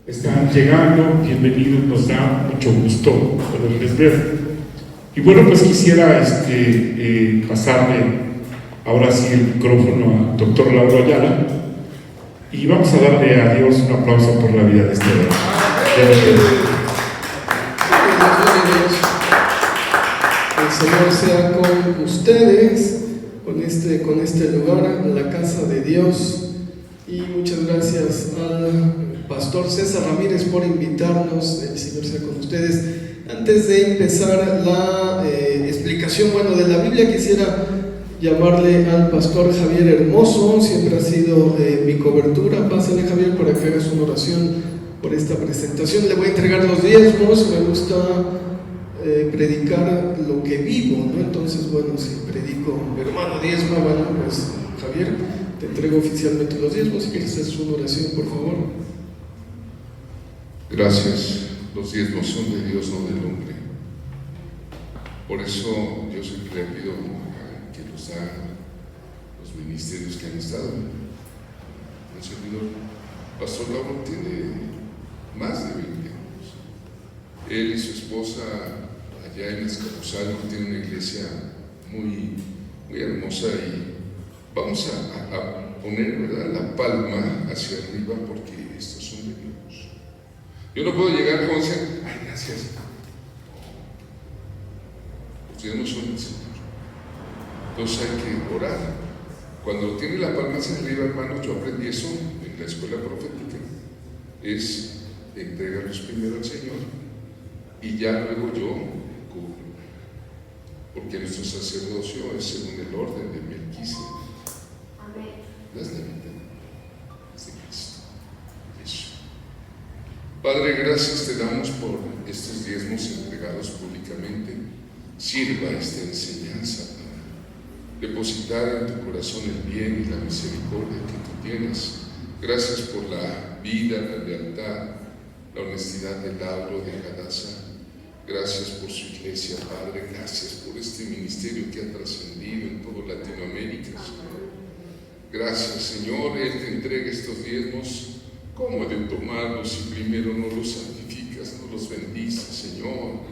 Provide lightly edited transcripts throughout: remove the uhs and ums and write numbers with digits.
están llegando, bienvenidos, nos da mucho gusto poderles ver. Y bueno, pues quisiera pasarle ahora sí el micrófono al doctor Lauro Ayala y vamos a darle a Dios un aplauso por la vida de este hombre. El Señor sea con ustedes, con este lugar, la casa de Dios. Y muchas gracias al pastor César Ramírez por invitarnos. El Señor sea con ustedes. Antes de empezar la explicación de la Biblia, quisiera llamarle al pastor Javier Hermoso. Siempre ha sido mi cobertura. Pásale, Javier, para que hagas una oración por esta presentación. Le voy a entregar los diezmos. Me gusta predicar lo que vivo, ¿no? Entonces, si predico, hermano, diezma, pues Javier, te entrego oficialmente los diezmos. Si quieres hacer una oración, por favor. Gracias. Los diezmos son de Dios, no del hombre. Por eso yo siempre le pido que los da los ministerios que han estado. El servidor Pastor Lauro tiene más de 20 años. Él y su esposa allá en Escapuzalco tienen una iglesia muy, muy hermosa y vamos a poner, ¿verdad?, la palma hacia arriba porque estos son de Dios. Yo no puedo llegar como decir, ay, gracias. Ustedes no son el Señor. Entonces hay que orar. Cuando tiene la palma hacia arriba, hermanos, yo aprendí eso en la escuela profética. Es entregarlos primero al Señor y ya luego yo cubro. Porque nuestro sacerdocio es según el orden de Melquisedec. Amén. La vida es de Cristo. Eso. Padre, gracias te damos por estos diezmos entregados públicamente. Sirva esta enseñanza para depositar en tu corazón el bien y la misericordia que tú tienes. Gracias por la vida, la lealtad, la honestidad de Lauro, de Hadassah. Gracias por su iglesia, Padre. Gracias por este ministerio que ha trascendido en toda Latinoamérica, Señor. Gracias, Señor. Él te entrega estos diezmos. ¿Cómo de tomarlos si primero no los santificas, no los bendices, Señor?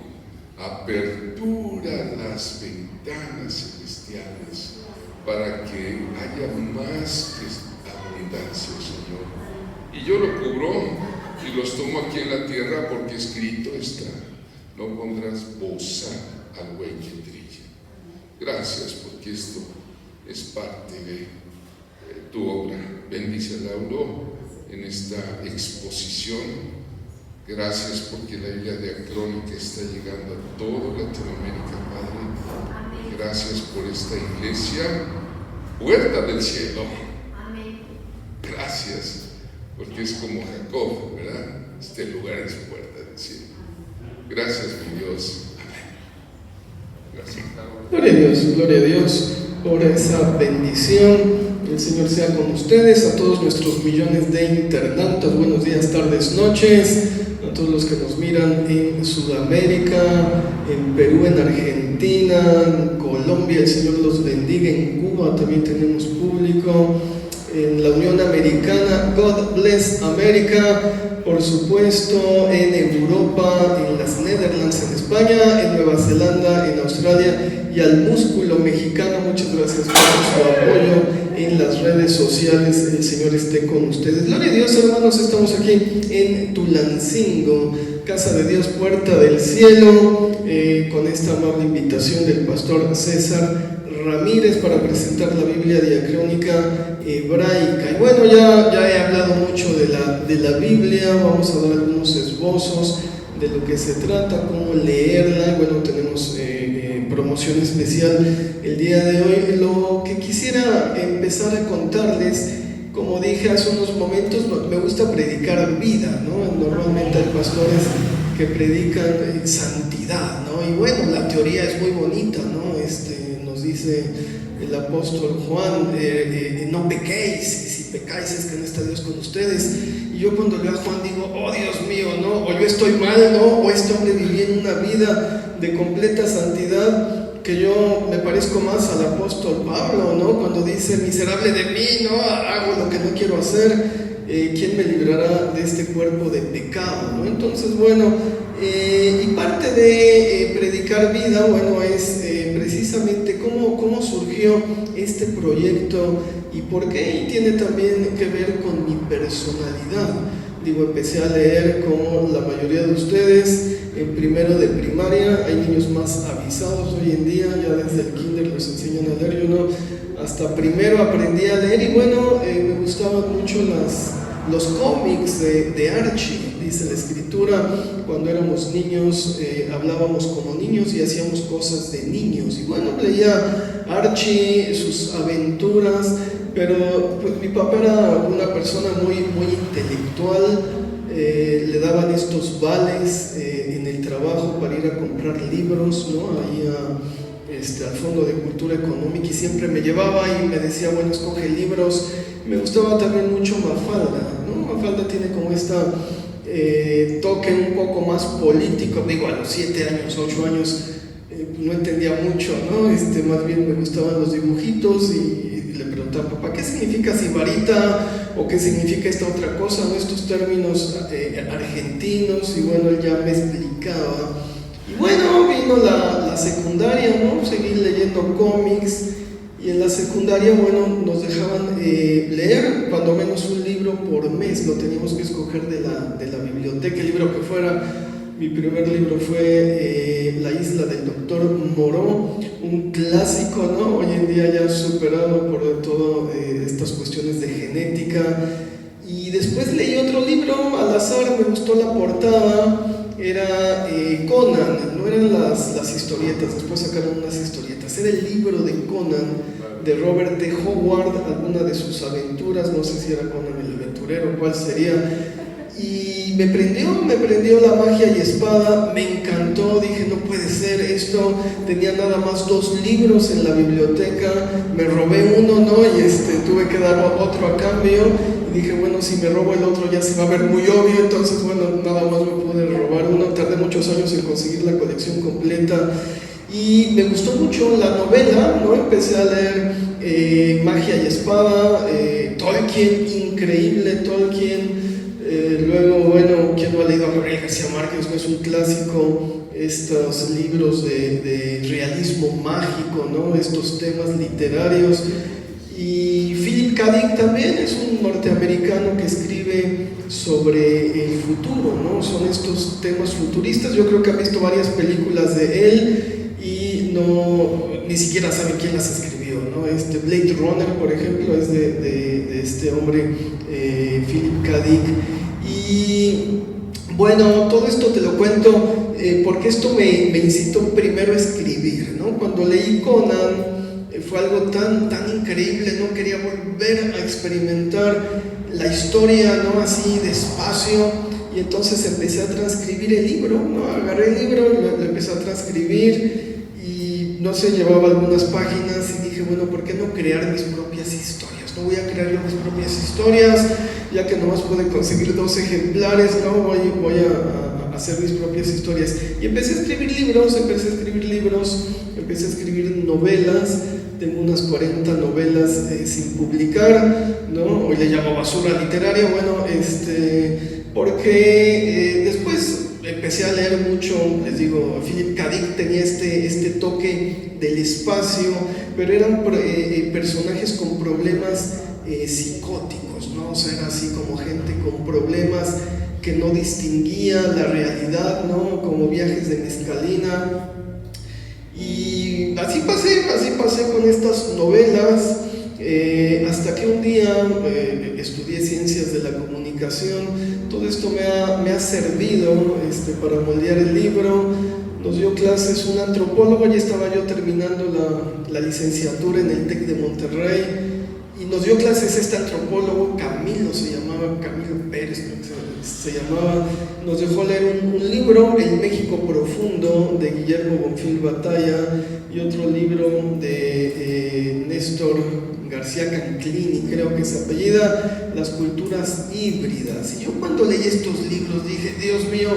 Apertura las ventanas celestiales para que haya más que abundancia, Señor. Y yo lo cubro y los tomo aquí en la tierra porque escrito está: no pondrás boza al buey que trilla. Gracias porque esto es parte de tu obra. Bendice a Lauro en esta exposición. Gracias porque la Biblia diacrónica está llegando a toda Latinoamérica, Padre. Gracias por esta iglesia, puerta del cielo. Gracias porque es como Jacob, ¿verdad? Este lugar es puerta del cielo. Gracias, mi Dios. Amén. Gracias. Gloria a Dios por esa bendición. El Señor sea con ustedes, a todos nuestros millones de internautas. Buenos días, tardes, noches. A todos los que nos miran en Sudamérica, en Perú, en Argentina, en Colombia, el Señor los bendiga. En Cuba también tenemos público. En la Unión Americana, God bless America, por supuesto, en Europa, en las Netherlands, en España, en Nueva Zelanda, en Australia, y al músculo mexicano, muchas gracias por su apoyo en las redes sociales. El Señor esté con ustedes. Gloria a Dios, hermanos. Estamos aquí en Tulancingo, Casa de Dios, Puerta del Cielo, con esta amable invitación del pastor César Ramírez para presentar la Biblia diacrónica hebraica. Y bueno, ya he hablado mucho de la Biblia. Vamos a dar algunos esbozos de lo que se trata, cómo leerla. Bueno, tenemos promoción especial el día de hoy. Lo que quisiera empezar a contarles, como dije hace unos momentos, me gusta predicar vida, ¿no? Normalmente hay pastores que predican santidad, ¿no? Y bueno, la teoría es muy bonita, ¿no? Nos dice el apóstol Juan, no pequéis, y si pecáis es que no está Dios con ustedes. Y yo cuando leo a Juan digo, oh Dios mío, ¿no? O yo estoy mal, ¿no? O este hombre vivía en una vida de completa santidad, que yo me parezco más al apóstol Pablo, ¿no? Cuando dice, miserable de mí, ¿no? Hago lo que no quiero hacer. ¿quién me librará de este cuerpo de pecado? ¿No? Entonces, bueno, y parte de predicar vida, bueno, es precisamente cómo surgió este proyecto y por qué, y tiene también que ver con mi personalidad. Digo, empecé a leer como la mayoría de ustedes en primero de primaria. Hay niños más avisados hoy en día, ya desde el kinder les enseñan a leer. Yo no, hasta primero aprendí a leer y bueno, me gustaban mucho los cómics de Archie. Dice la escritura, cuando éramos niños hablábamos como niños y hacíamos cosas de niños. Y bueno, leía Archie, sus aventuras, pero pues mi papá era una persona muy intelectual. Le daban estos vales en el trabajo para ir a comprar libros, ¿no? Ahí al Fondo de Cultura Económica, y siempre me llevaba y me decía, bueno, escoge libros. Me gustaba también mucho Mafalda, ¿no? Mafalda tiene como toque un poco más político. Digo, a los 7 años, 8 años no entendía mucho, ¿no? Más bien me gustaban los dibujitos y le preguntaba, papá, ¿qué significa sibarita? ¿O qué significa esta otra cosa? ¿No? Estos términos argentinos, y bueno, él ya me explicaba. Y bueno, vino la secundaria, ¿no? Seguí leyendo cómics. Y en la secundaria, bueno, nos dejaban leer cuando menos un libro por mes. Lo teníamos que escoger de la biblioteca, el libro que fuera. Mi primer libro fue La isla del doctor Moreau, un clásico, ¿no? Hoy en día ya superado por todas estas cuestiones de genética. Y después leí otro libro al azar, me gustó la portada. Era Conan, no eran las historietas, después sacaron unas historietas, era el libro de Conan, de Robert T. Howard, alguna de sus aventuras, no sé si era Conan el aventurero, cuál sería, y me prendió la magia y espada, me encantó, dije, no puede ser esto, tenía nada más 2 libros en la biblioteca, me robé uno, ¿no? Y tuve que dar otro a cambio. Y dije, bueno, si me robo el otro ya se va a ver muy obvio, entonces bueno, nada más me pude robar uno. Tardé muchos años en conseguir la colección completa y me gustó mucho la novela, ¿no? Empecé a leer Magia y Espada, Tolkien, increíble Tolkien. Luego, bueno, ¿quién no ha leído a Gabriel García Márquez? ¿No? Es un clásico, estos libros de realismo mágico, ¿no? Estos temas literarios. Y Philip K. Dick también es un norteamericano que escribe sobre el futuro, ¿no? Son estos temas futuristas. Yo creo que han visto varias películas de él y ni siquiera saben quién las escribió, ¿no? Blade Runner, por ejemplo, es de este hombre, Philip K. Dick. Y bueno, todo esto te lo cuento porque esto me incitó primero a escribir, ¿no? Cuando leí Conan, fue algo tan increíble, no quería volver a experimentar la historia, ¿no? Así despacio, y entonces empecé a transcribir el libro, ¿no? Agarré el libro, lo empecé a transcribir y no sé, llevaba algunas páginas y dije, bueno, ¿por qué no crear mis propias historias? No voy a crear yo mis propias historias, ya que nomás pude conseguir 2 ejemplares, ¿no? Voy a hacer mis propias historias. Y empecé a escribir libros, empecé a escribir novelas. Tengo unas 40 novelas sin publicar, ¿no? Hoy le llamo basura literaria, bueno, porque después empecé a leer mucho, les digo, Philip K. Dick tenía este toque del espacio, pero eran personajes con problemas psicóticos, ¿no? O sea, era así como gente con problemas que no distinguía la realidad, ¿no? Como Viajes de Mescalina. Y así pasé con estas novelas, hasta que un día estudié Ciencias de la Comunicación. Todo esto me ha servido para moldear el libro. Nos dio clases un antropólogo, ya estaba yo terminando la licenciatura en el TEC de Monterrey, y nos dio clases este antropólogo, Camilo Pérez, creo que se llamaba. Nos dejó leer un libro, El México Profundo, de Guillermo Bonfil Batalla, y otro libro de Néstor García Canclini, creo que se apellida, Las culturas híbridas. Y yo cuando leí estos libros dije, Dios mío,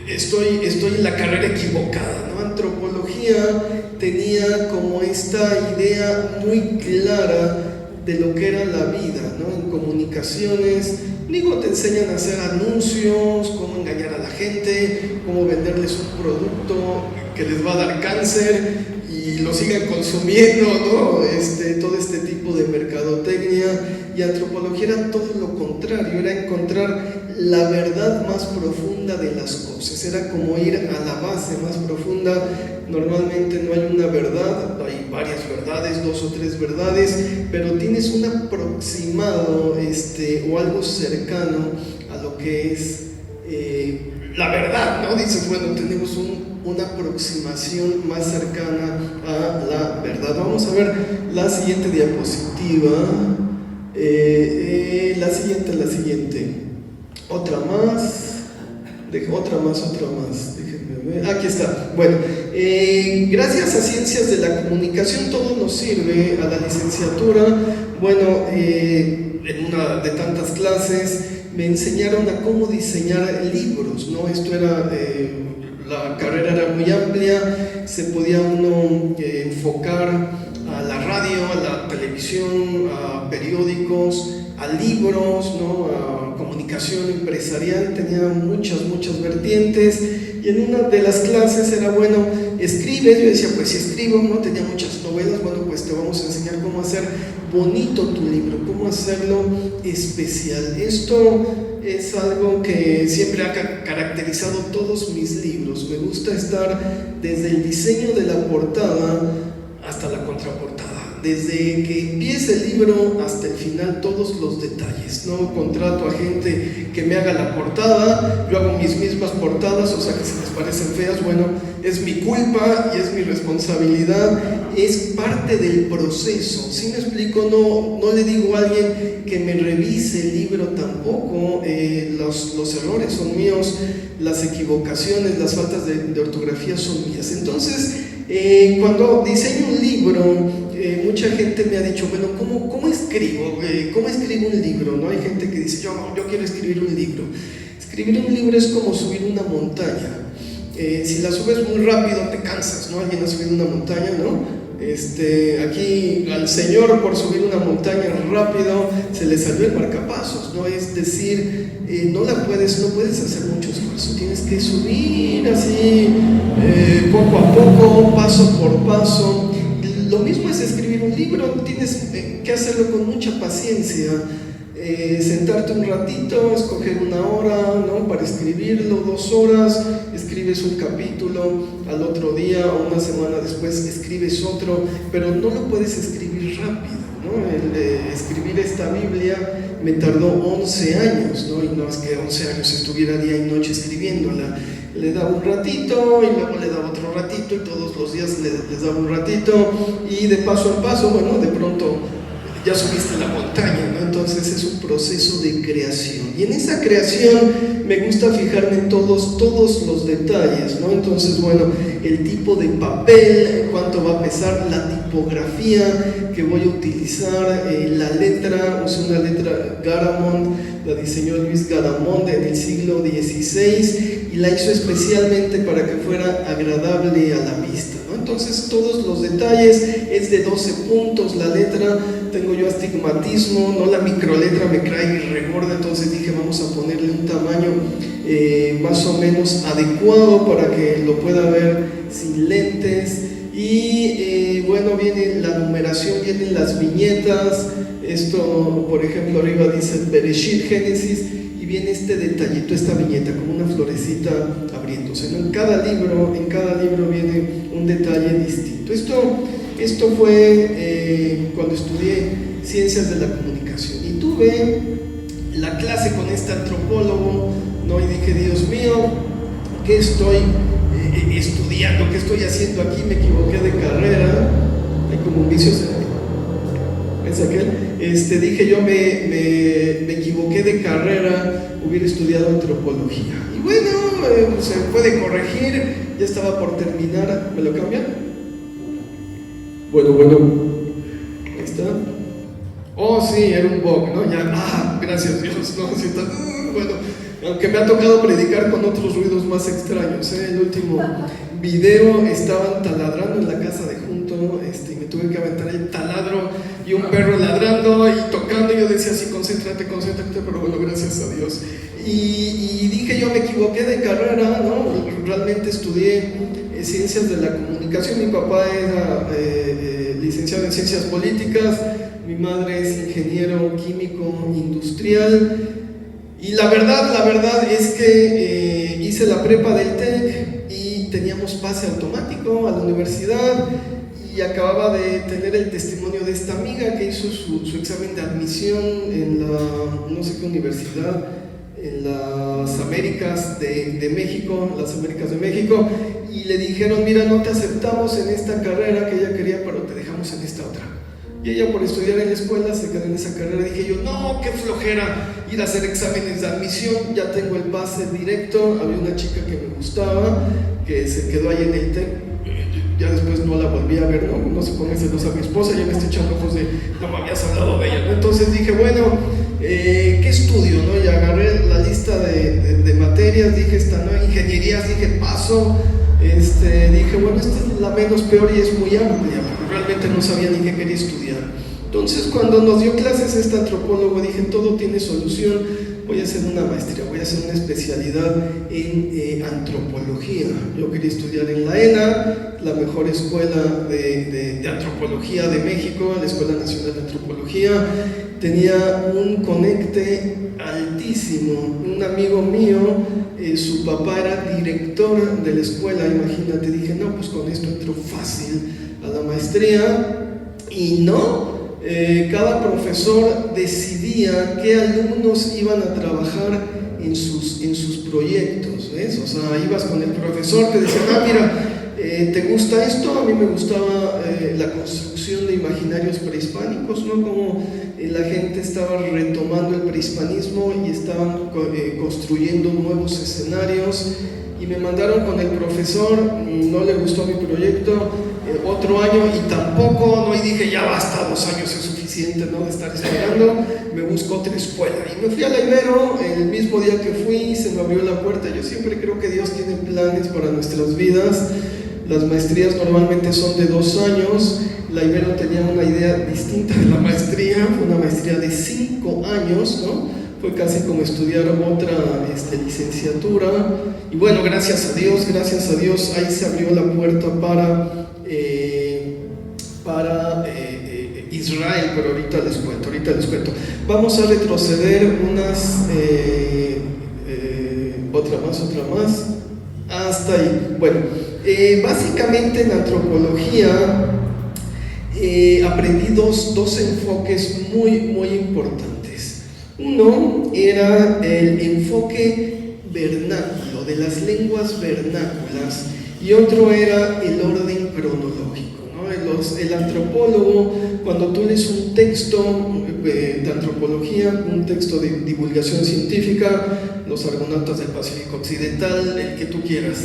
estoy en la carrera equivocada, ¿no? Antropología tenía como esta idea muy clara de lo que era la vida, ¿no? En comunicaciones, digo, te enseñan a hacer anuncios, cómo engañar a la gente, cómo venderles un producto que les va a dar cáncer y lo sigan consumiendo, ¿no? Todo este tipo de mercadotecnia. Y antropología era todo lo contrario, era encontrar la verdad más profunda de las cosas, era como ir a la base más profunda. Normalmente no hay una verdad, hay varias verdades, 2 o 3 verdades, pero tienes un aproximado o algo cercano a lo que es la verdad, ¿no? Dices, bueno, tenemos una aproximación más cercana a la verdad. Vamos a ver la siguiente diapositiva. La siguiente. Otra más. Déjenme ver. Aquí está. Bueno, gracias a Ciencias de la Comunicación todo nos sirve a la licenciatura. Bueno, en una de tantas clases me enseñaron a cómo diseñar libros, ¿no? Esto era, la carrera era muy amplia, se podía uno enfocar a la radio, a la televisión, a periódicos, a libros, ¿no? A comunicación empresarial, tenía muchas vertientes. Y en una de las clases era, bueno, escribe. Yo decía, pues si escribo, ¿no? Tenía muchas novelas, bueno, pues te vamos a enseñar cómo hacer bonito tu libro, cómo hacerlo especial. Esto es algo que siempre ha caracterizado todos mis libros. Me gusta estar desde el diseño de la portada hasta la contraportada, desde que empieza el libro hasta el final, todos los detalles, ¿no? Contrato a gente que me haga la portada, yo hago mis mismas portadas, o sea que si les parecen feas, bueno, es mi culpa y es mi responsabilidad, es parte del proceso. ¿Sí me explico? No le digo a alguien que me revise el libro tampoco, los errores son míos, las equivocaciones, las faltas de ortografía son mías. Entonces, cuando diseño un libro, mucha gente me ha dicho, bueno, ¿cómo escribo? ¿Cómo escribo un libro? ¿No? Hay gente que dice, yo quiero escribir un libro. Escribir un libro es como subir una montaña. Si la subes muy rápido te cansas, ¿no? Alguien ha subido una montaña, ¿no? Aquí al señor por subir una montaña rápido se le salió el marcapasos, ¿no? Es decir, no puedes hacer mucho esfuerzo, tienes que subir así poco a poco, paso por paso. Lo mismo es escribir un libro, tienes que hacerlo con mucha paciencia, sentarte un ratito, escoger una hora, ¿no? Para escribirlo, 2 horas, escribes un capítulo, al otro día o una semana después escribes otro, pero no lo puedes escribir rápido, ¿no? Escribir esta Biblia me tardó 11 años, ¿no? Y no es que 11 años estuviera día y noche escribiéndola. Le daba un ratito y luego le daba otro ratito y todos los días les daba un ratito y de paso a paso, bueno, de pronto ya subiste la montaña, ¿no? Entonces es un proceso de creación y en esa creación me gusta fijarme en todos los detalles, ¿no? Entonces, bueno, el tipo de papel, cuánto va a pesar, la tipografía que voy a utilizar, la letra, usé una letra Garamond, la diseñó Luis Garamond en el siglo XVI y la hizo especialmente para que fuera agradable a la vista, ¿no? Entonces todos los detalles, es de 12 puntos la letra, tengo yo astigmatismo, ¿no? La microletra me cae regorda, entonces dije vamos a ponerle un tamaño más o menos adecuado para que lo pueda ver sin lentes. Y bueno, viene la numeración, vienen las viñetas. Esto, por ejemplo, arriba dice Bereshit, Génesis, y viene este detallito, esta viñeta, como una florecita abriéndose, ¿no? En cada libro viene un detalle distinto. Esto fue cuando estudié Ciencias de la Comunicación y tuve la clase con este antropólogo, ¿no? Y dije, Dios mío, ¿qué estoy estudiando? ¿Qué estoy haciendo aquí? Me equivoqué de carrera. Hay como un vicio, ¿es aquel? Dije yo, me equivoqué de carrera, hubiera estudiado antropología. Y bueno, se puede corregir, ya estaba por terminar. ¿Me lo cambian? Bueno, ahí está. Oh, sí, era un bug, ¿no? Ya, gracias Dios, no, bueno, Aunque me ha tocado predicar con otros ruidos más extraños, ¿eh? El último video estaban taladrando en la casa de junto, y me tuve que aventar el taladro y un perro ladrando y tocando, y yo decía así, concéntrate, pero bueno, gracias a Dios. Y dije, yo me equivoqué de carrera, ¿no? Realmente estudié ciencias de la comunicación. Mi papá era licenciado en ciencias políticas, mi madre es ingeniero químico industrial. Y la verdad es que hice la prepa del TEC y teníamos pase automático a la universidad, y acababa de tener el testimonio de esta amiga que hizo su examen de admisión en la, no sé qué universidad, en las Américas de México, y le dijeron, mira, no te aceptamos en esta carrera que ella quería, pero te dejamos en esta otra. Y ella, por estudiar en la escuela, se quedó en esa carrera. Dije yo, no, qué flojera ir a hacer exámenes de admisión, ya tengo el pase directo. Había una chica que me gustaba, que se quedó ahí en el TEC, ya después no la volví a ver, no se ponga celosa a mi esposa, ya me está echando ojos de, no me habías hablado de ella, ¿no? Entonces dije, bueno, ¿qué estudio? ¿No? Y agarré la lista de materias, dije, ingenierías, dije, paso. Dije, bueno, esta es la menos peor y es muy amplia, porque realmente no sabía ni qué quería estudiar. Entonces, cuando nos dio clases este antropólogo, dije, todo tiene solución, voy a hacer una maestría, voy a hacer una especialidad en antropología. Yo quería estudiar en la ENA, la mejor escuela de antropología de México, la Escuela Nacional de Antropología. Tenía un conecte altísimo, un amigo mío, su papá era director de la escuela, imagínate. Dije, no, pues con esto entro fácil a la maestría. Y no, cada profesor decidía qué alumnos iban a trabajar en sus proyectos, ¿ves? O sea, ibas con el profesor, te decía, mira, ¿te gusta esto? A mí me gustaba la construcción de imaginarios prehispánicos, ¿no? Como la gente estaba retomando el prehispanismo y estaban construyendo nuevos escenarios, y me mandaron con el profesor. No le gustó mi proyecto, otro año, y tampoco, ¿no? Y dije, ya basta, 2 años es suficiente, ¿no?, de estar esperando. Me busco otra escuela y me fui a la Ibero. El mismo día que fui se me abrió la puerta. Yo siempre creo que Dios tiene planes para nuestras vidas. Las maestrías normalmente son de 2 años. La Ibero tenía una idea distinta de la maestría, fue una maestría de 5 años, ¿no? Fue casi como estudiar otra licenciatura. Y bueno, gracias a Dios, ahí se abrió la puerta para Israel, pero ahorita les cuento. Vamos a retroceder otra más, hasta ahí. Bueno, básicamente en antropología aprendí dos enfoques muy importantes. Uno era el enfoque vernáculo, de las lenguas vernáculas, y otro era el orden cronológico, ¿no? El antropólogo, cuando tú lees un texto de antropología, un texto de divulgación científica, los Argonautas del Pacífico Occidental, el que tú quieras,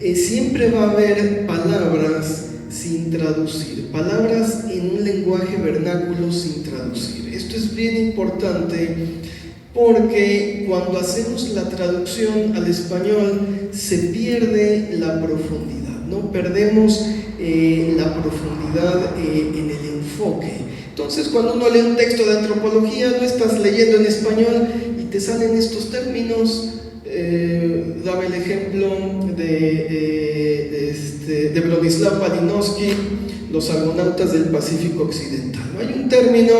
siempre va a haber palabras sin traducir, palabras en un lenguaje vernáculo sin traducir. Esto es bien importante porque cuando hacemos la traducción al español se pierde la profundidad, ¿no? Perdemos la profundidad en el enfoque. Entonces, cuando uno lee un texto de antropología, no estás leyendo en español y te salen estos términos. Daba el ejemplo de Bronislaw Malinowski, los Argonautas del Pacífico Occidental. Hay un término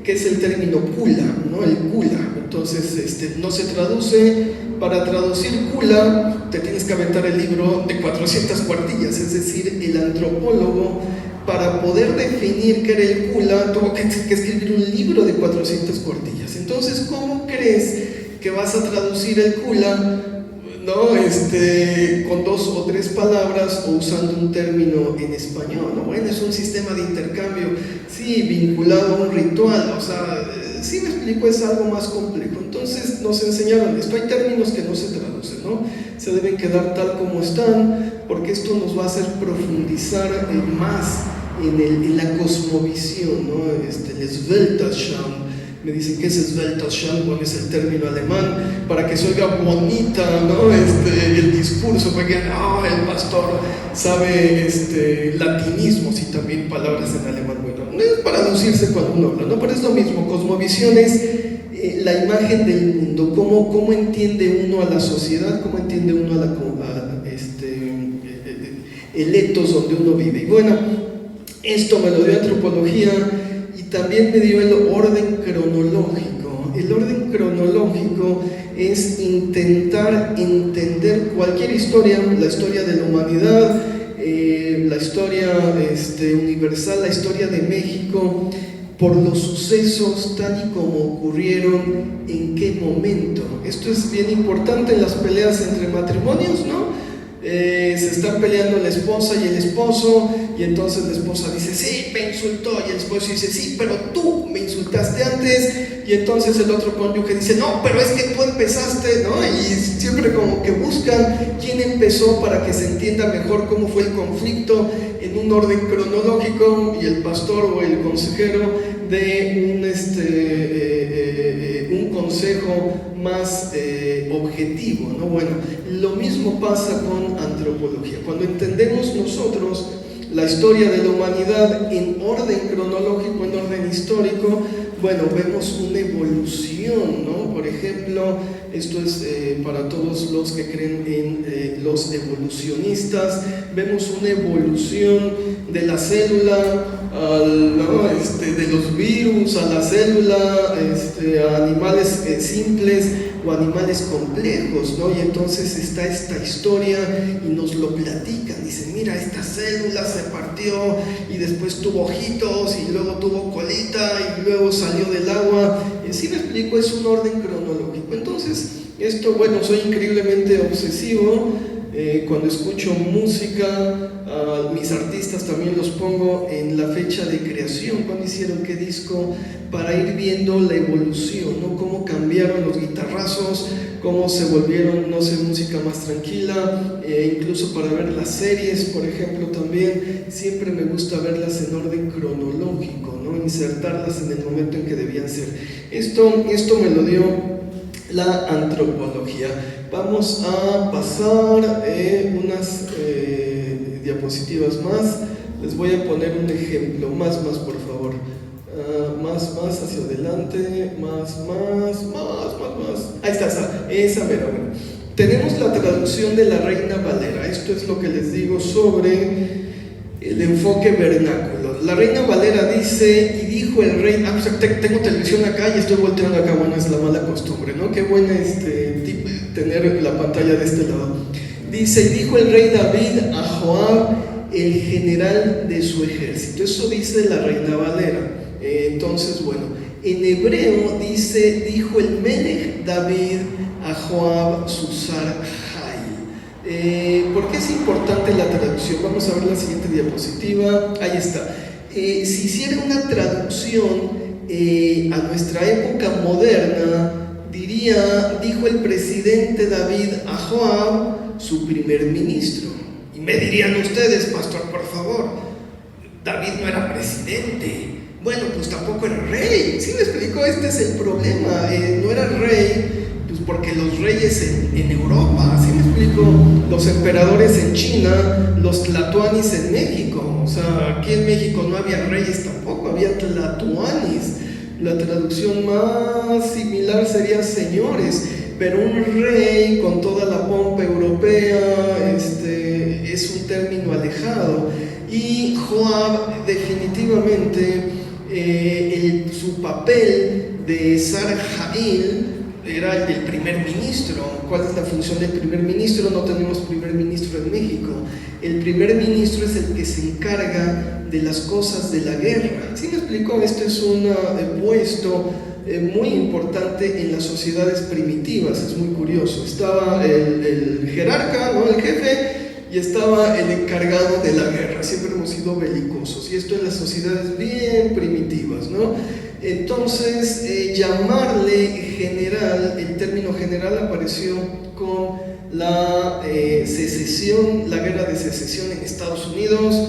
que es el término kula, ¿no? El kula. Entonces no se traduce. Para traducir kula te tienes que aventar el libro de 400 cuartillas, es decir, el antropólogo, para poder definir qué era el kula, tuvo que escribir un libro de 400 cuartillas. Entonces, ¿cómo crees que vas a traducir el kula, ¿no? Con 2 o 3 palabras o usando un término en español, ¿no? Bueno, es un sistema de intercambio, sí, vinculado a un ritual, o sea, sí me explico, es algo más complejo. Entonces nos enseñaron esto, hay términos que no se traducen, ¿no? Se deben quedar tal como están, porque esto nos va a hacer profundizar más en la cosmovisión, ¿no? El Weltanschauung, me dicen que es Weltanschauung, es el término alemán, para que se oiga bonita, ¿no? El discurso, porque el pastor sabe latinismos y también palabras en alemán. Bueno, no es para lucirse cuando uno habla, ¿no? Pero es lo mismo, cosmovisión es la imagen del mundo, cómo entiende uno a la sociedad, cómo entiende uno el etos donde uno vive. Y bueno, esto me lo dio antropología y también me dio el orden cronológico. El orden cronológico es intentar entender cualquier historia, la historia de la humanidad, la historia universal, la historia de México, por los sucesos tal y como ocurrieron, en qué momento. Esto es bien importante en las peleas entre matrimonios, ¿no? Se están peleando la esposa y el esposo, y entonces la esposa dice, sí, me insultó, y el esposo dice, sí, pero tú me insultaste antes, y entonces el otro cónyuge dice, no, pero es que tú empezaste, ¿no? Y siempre como que buscan quién empezó para que se entienda mejor cómo fue el conflicto en un orden cronológico, y el pastor o el consejero de un consejo más objetivo, ¿no? Bueno, lo mismo pasa con antropología. Cuando entendemos nosotros la historia de la humanidad en orden cronológico, en orden histórico, bueno, vemos una evolución, ¿no? Por ejemplo, esto es para todos los que creen en los evolucionistas, vemos una evolución de la célula, de los virus, a la célula, a animales simples o animales complejos, ¿no? Y entonces está esta historia y nos lo platican, dicen, mira, esta célula se partió y después tuvo ojitos y luego tuvo colita y luego salió del agua. ¿Sí me explico? Es un orden cronológico. Entonces, esto, bueno, soy increíblemente obsesivo. Cuando escucho música, mis artistas también los pongo en la fecha de creación, cuando hicieron qué disco, para ir viendo la evolución, ¿no? Cómo cambiaron los guitarrazos, cómo se volvieron, no sé, música más tranquila, incluso para ver las series, por ejemplo, también siempre me gusta verlas en orden cronológico, ¿no? Insertarlas en el momento en que debían ser. Esto me lo dio la antropología. Vamos a pasar unas diapositivas más. Les voy a poner un ejemplo. Más, por favor. Más hacia adelante. Más. Ahí está, esa mera. Tenemos la traducción de la Reina Valera. Esto es lo que les digo sobre el enfoque vernáculo. La Reina Valera dice, y dijo el rey, tengo televisión acá y estoy volteando acá, bueno, es la mala costumbre, ¿no? Qué buena tener la pantalla de este lado. Dice, y dijo el rey David a Joab, el general de su ejército. Eso dice la Reina Valera. Entonces, bueno, en hebreo dice, dijo el Melech David a Joab, Susar Jai. ¿Por qué es importante la traducción? Vamos a ver la siguiente diapositiva. Ahí está. Si hiciera una traducción a nuestra época moderna, diría, dijo el presidente David a Joab, su primer ministro. Y me dirían ustedes, pastor, por favor, David no era presidente. Bueno, pues tampoco era rey. ¿Sí me explico? Este es el problema. No era rey, pues porque los reyes en Europa, ¿sí me explico? Los emperadores en China, los tlatoanis en México. O sea, aquí en México no había reyes tampoco, había tlatoanis. La traducción más similar sería señores, pero un rey con toda la pompa europea es un término alejado. Y Joab definitivamente su papel de Sar Jail era el del primer ministro. ¿Cuál es la función del primer ministro? No tenemos primer ministro en México. El primer ministro es el que se encarga de las cosas de la guerra. ¿Sí me explico? Este es un puesto muy importante en las sociedades primitivas. Es muy curioso. Estaba el jerarca, ¿no? El jefe, y estaba el encargado de la guerra. Siempre hemos sido belicosos, y esto en las sociedades bien primitivas, ¿no? Entonces, llamarle general, el término general apareció con la secesión, la guerra de secesión en Estados Unidos,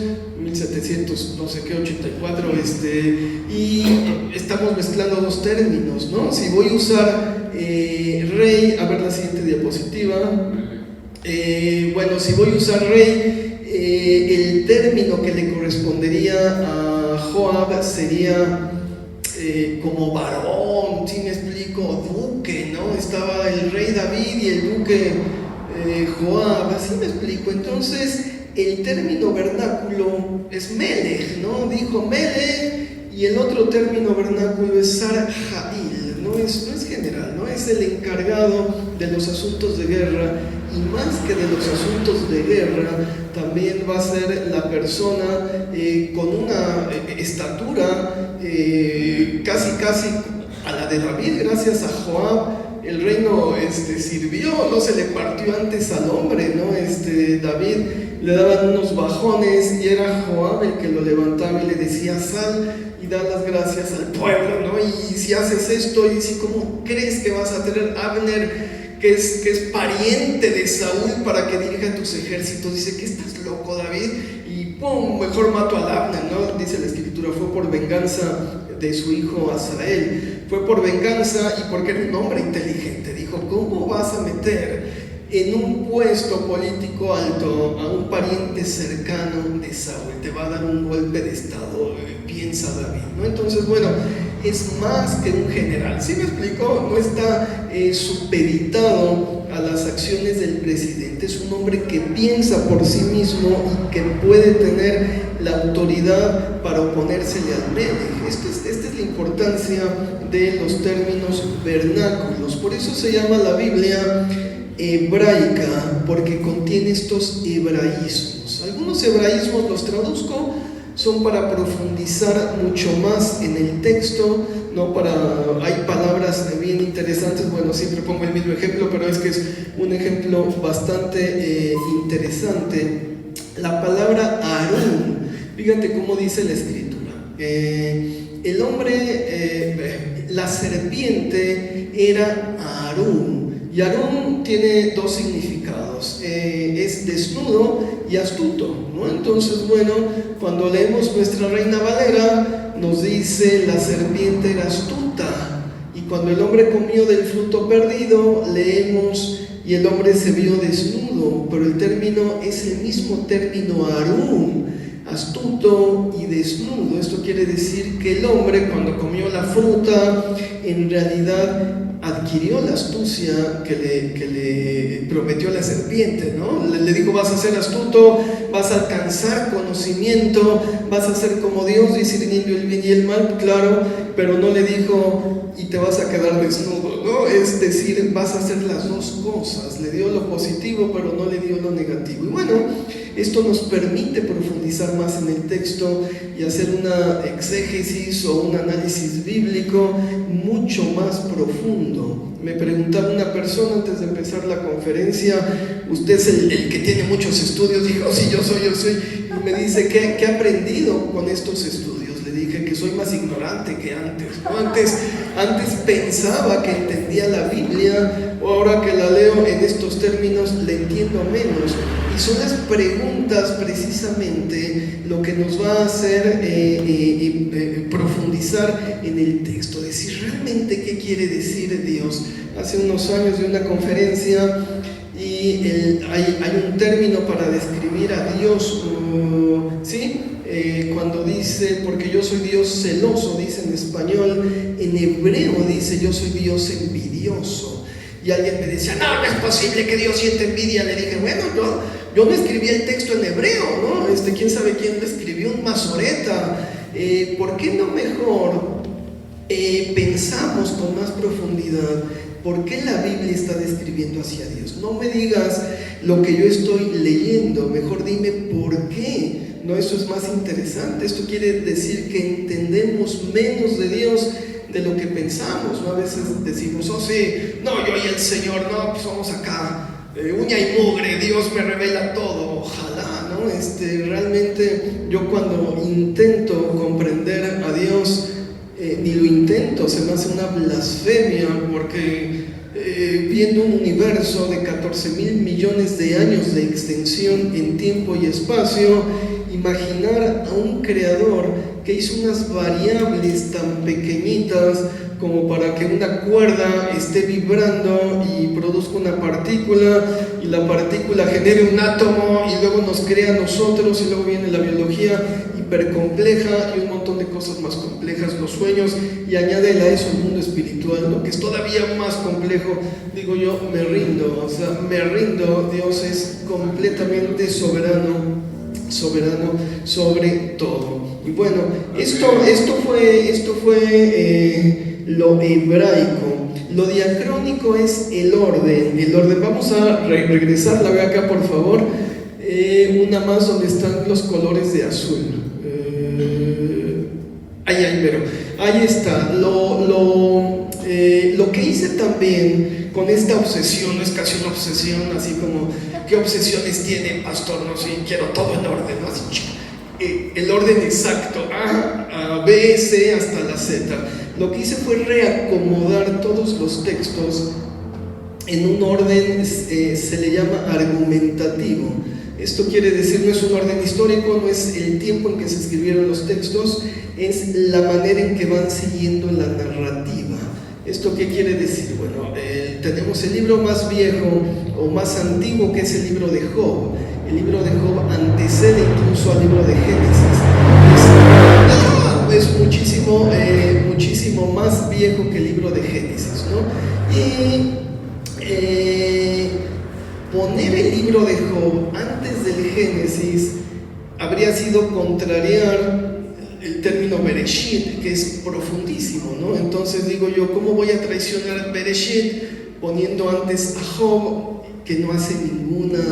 1700, no sé qué, 84, y estamos mezclando dos términos, ¿no? Si voy a usar rey, a ver la siguiente diapositiva, bueno, si voy a usar rey, el término que le correspondería a Joab sería como varón, ¿sí me explico? Duque, ¿no? Estaba el rey David y el duque Joab, ¿sí me explico? Entonces, el término vernáculo es Melech, ¿no? Dijo Melech, y el otro término vernáculo es Sar-Jail, no es general, ¿no? Es el encargado de los asuntos de guerra, y más que de los asuntos de guerra, también va a ser la persona con una estatura casi a la de David. Gracias a Joab el reino sirvió, no se le partió antes al hombre, ¿no? David le daban unos bajones y era Joab el que lo levantaba y le decía: sal y da las gracias al pueblo, ¿no? Y si haces esto, y si cómo crees que vas a tener Abner, que es pariente de Saúl, para que dirija tus ejércitos. Dice: ¿qué estás loco, David? Y ¡pum! Mejor mato al Abner, ¿no? Dice la escritura, fue por venganza de su hijo Asael. Fue por venganza y porque era un hombre inteligente. Dijo: ¿cómo vas a meter en un puesto político alto a un pariente cercano de Saúl? Te va a dar un golpe de estado, piensa David, ¿no? Entonces, bueno, es más que un general, ¿sí me explico? No está supeditado a las acciones del presidente. Es un hombre que piensa por sí mismo y que puede tener la autoridad para oponérsele al Melech. Esta es la importancia de los términos vernáculos. Por eso se llama la Biblia hebraica, porque contiene estos hebraísmos. Algunos hebraísmos los traduzco, son para profundizar mucho más en el texto, ¿no? Hay palabras bien interesantes. Bueno, siempre pongo el mismo ejemplo, pero es que es un ejemplo bastante interesante. La palabra Aarón, fíjate cómo dice la escritura. El hombre, la serpiente era Aarón, y Aarón tiene dos significados, es desnudo y astuto, ¿no? Entonces, bueno, cuando leemos nuestra Reina Valera, nos dice: la serpiente era astuta. Y cuando el hombre comió del fruto perdido, leemos: y el hombre se vio desnudo. Pero el término es el mismo término Aarón, astuto y desnudo. Esto quiere decir que el hombre, cuando comió la fruta, en realidad adquirió la astucia que le prometió la serpiente, ¿no? Le dijo: vas a ser astuto, vas a alcanzar conocimiento, vas a ser como Dios, discerniendo el bien y el mal, claro, pero no le dijo: y te vas a quedar desnudo, ¿no? Es decir, vas a hacer las dos cosas. Le dio lo positivo, pero no le dio lo negativo. Y bueno, esto nos permite profundizar más en el texto y hacer una exégesis o un análisis bíblico mucho más profundo. Me preguntaba una persona antes de empezar la conferencia: usted es el que tiene muchos estudios. Dijo: sí, yo soy. Y me dice: ¿qué ha aprendido con estos estudios? Le dije que soy más ignorante que antes, ¿no? Antes pensaba que entendía la Biblia, o ahora que la leo en estos términos le entiendo menos. Y son las preguntas precisamente lo que nos va a hacer profundizar en el texto, decir realmente qué quiere decir Dios. Hace unos años de una conferencia y hay un término para describir a Dios, ¿sí? Cuando dice: porque yo soy Dios celoso, dice en español. En hebreo dice: yo soy Dios envidioso. Y alguien me decía: no es posible que Dios sienta envidia. Le dije: bueno, yo no escribí el texto en hebreo, ¿no? Quién sabe quién lo escribió, un masoreta. ¿Por qué no mejor pensamos con más profundidad por qué la Biblia está describiendo hacia Dios? No me digas lo que yo estoy leyendo, mejor dime por qué. No, eso es más interesante. Esto quiere decir que entendemos menos de Dios de lo que pensamos, ¿no? A veces decimos: oh sí, no, yo y el Señor, no, pues vamos acá, uña y mugre, Dios me revela todo. Ojalá, ¿no? Realmente yo cuando intento comprender a Dios, ni lo intento, se me hace una blasfemia, porque viendo un universo de 14,000 millones de años de extensión en tiempo y espacio, imaginar a un creador que hizo unas variables tan pequeñitas como para que una cuerda esté vibrando y produzca una partícula, y la partícula genere un átomo y luego nos crea a nosotros, y luego viene la biología hipercompleja y un montón de cosas más complejas, los sueños, y añádele a eso el mundo espiritual, ¿no? Que es todavía más complejo. Digo yo, me rindo, Dios es completamente soberano sobre todo. Y bueno, esto fue lo hebraico. Lo diacrónico es el orden. Vamos a regresar, la ve acá por favor, una más donde están los colores de azul. Ahí está. Lo que hice también con esta obsesión, no es casi una obsesión, así como, ¿qué obsesiones tiene, pastor? No sé, quiero todo en orden, ¿no? Así, el orden exacto, A, B, C hasta la Z. Lo que hice fue reacomodar todos los textos en un orden, se le llama argumentativo. Esto quiere decir, no es un orden histórico, no es el tiempo en que se escribieron los textos, es la manera en que van siguiendo la narrativa. ¿Esto qué quiere decir? Bueno, tenemos el libro más viejo o más antiguo, que es el libro de Job. El libro de Job antecede incluso al libro de Génesis. Es muchísimo más viejo que el libro de Génesis, ¿no? Y poner el libro de Job antes del Génesis habría sido contrariar el término Bereshit, que es profundísimo, ¿no? Entonces digo yo, ¿cómo voy a traicionar Bereshit poniendo antes a Job, que no hace ninguna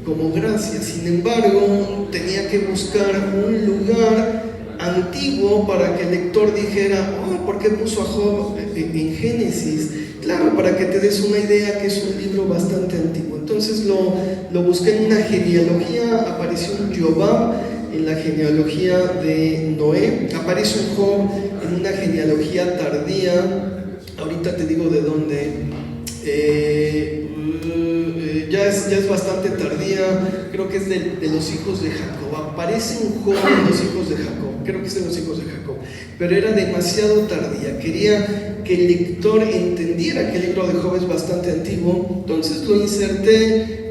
como gracia? Sin embargo, tenía que buscar un lugar antiguo para que el lector dijera, ¿por qué puso a Job en Génesis? Claro, para que te des una idea que es un libro bastante antiguo. Entonces lo busqué en una genealogía, apareció un Jobab en la genealogía de Noé, aparece un Job en una genealogía tardía, ahorita te digo de dónde, ya es bastante tardía, creo que es de los hijos de Jacob, aparece un Job de los hijos de Jacob, creo que es de los hijos de Jacob, pero era demasiado tardía, quería que el lector entendiera que el libro de Job es bastante antiguo, entonces lo inserté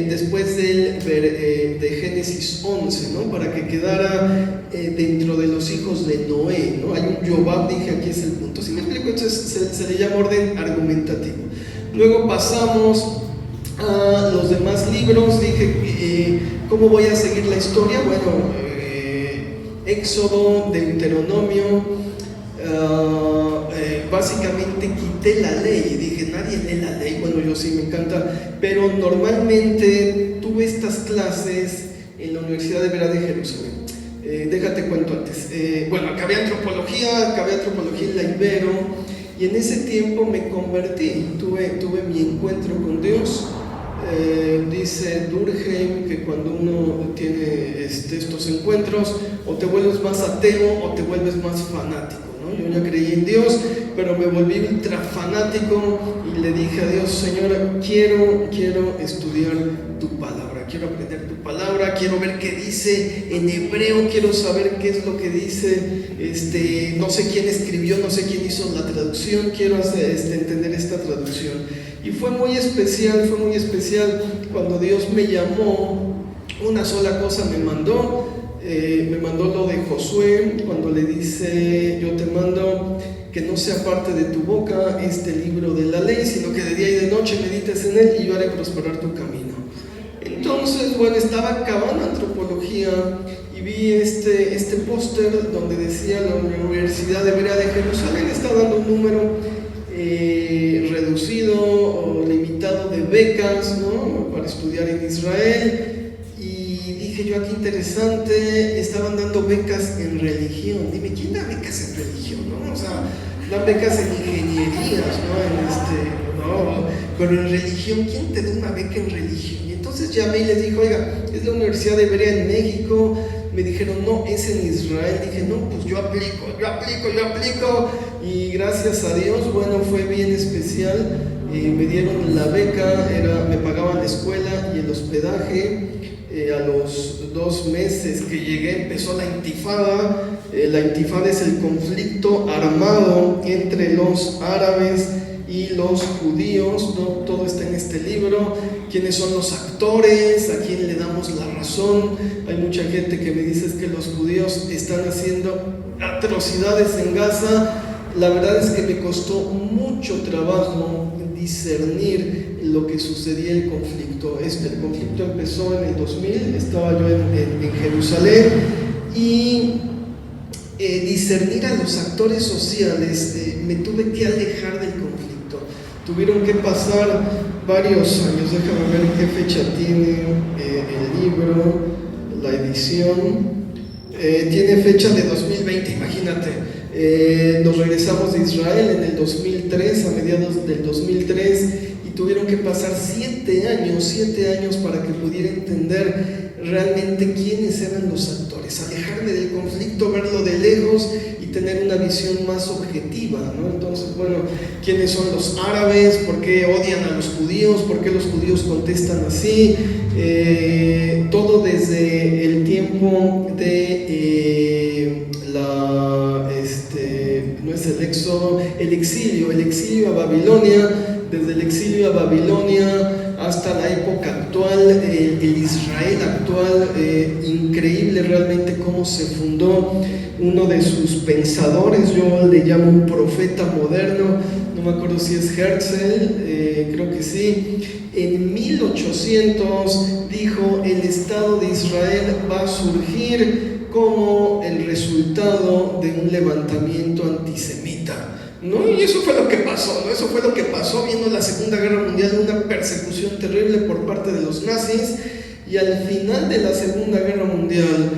después de Génesis 11, ¿no? Para que quedara dentro de los hijos de Noé, ¿no? Hay un Jobab, dije, aquí es el punto. Si me explico, entonces se le llama orden argumentativo. Luego pasamos a los demás libros, dije, ¿cómo voy a seguir la historia? Bueno, Éxodo, Deuteronomio, básicamente quité la ley, dije, nadie lee la ley, bueno, yo sí, me encanta, pero normalmente tuve estas clases en la Universidad Hebrea de Jerusalén. Déjate cuento antes. Bueno, acabé antropología en la Ibero, y en ese tiempo me convertí, tuve mi encuentro con Dios. Dice Durkheim que cuando uno tiene estos encuentros, o te vuelves más ateo o te vuelves más fanático, ¿no? Yo ya creí en Dios, pero me volví ultra fanático y le dije a Dios, Señor, quiero estudiar tu palabra, quiero aprender tu palabra, quiero ver qué dice en hebreo, quiero saber qué es lo que dice, no sé quién escribió, no sé quién hizo la traducción, quiero entender esta traducción. Y fue muy especial cuando Dios me llamó, una sola cosa me mandó lo de Josué, cuando le dice, yo te mando que no sea parte de tu boca este libro de la ley, sino que de día y de noche medites en él y yo haré prosperar tu camino. Entonces, bueno, estaba acabando antropología y vi este póster donde decía la Universidad Hebrea de Jerusalén está dando un número reducido o limitado de becas, ¿no? Para estudiar en Israel, y dije yo, aquí interesante, estaban dando becas en religión. Dime, ¿quién da becas en religión, no? O sea, dan becas en ingenierías, ¿no? No, pero en religión, ¿quién te da una beca en religión? Y entonces llamé y les dije, oiga, es la Universidad Hebrea en México. Me dijeron, no, es en Israel. Dije, no, pues yo aplico. Y gracias a Dios, bueno, fue bien especial. Me dieron la beca, me pagaban la escuela y el hospedaje. A los 2 meses que llegué empezó la intifada. La intifada es el conflicto armado entre los árabes y los judíos, ¿no? Todo está en este libro. ¿Quiénes son los actores? ¿A quién le damos la razón? Hay mucha gente que me dice que los judíos están haciendo atrocidades en Gaza. La verdad es que me costó mucho trabajo discernir lo que sucedía en el conflicto. El conflicto empezó en el 2000, estaba yo en Jerusalén, y discernir a los actores sociales, me tuve que alejar del conflicto. Tuvieron que pasar varios años. Déjame ver qué fecha tiene el libro, la edición. Tiene fecha de 2020, imagínate. Nos regresamos de Israel en el 2003, a mediados del 2003, y tuvieron que pasar 7 años para que pudiera entender realmente quiénes eran los actores, alejarme del conflicto, verlo de lejos y tener una visión más objetiva, ¿no? Entonces, bueno, ¿quiénes son los árabes? ¿Por qué odian a los judíos? ¿Por qué los judíos contestan así? Todo desde el tiempo de no es el éxodo, el exilio a Babilonia. Desde el exilio a Babilonia hasta la época actual, el Israel actual, increíble realmente cómo se fundó. Uno de sus pensadores, yo le llamo un profeta moderno, no me acuerdo si es Herzl, creo que sí, en 1800 dijo: el Estado de Israel va a surgir como el resultado de un levantamiento antisemita, ¿no? Y eso fue lo que pasó, ¿no? Eso fue lo que pasó. Vino la Segunda Guerra Mundial, una persecución terrible por parte de los nazis, y al final de la Segunda Guerra Mundial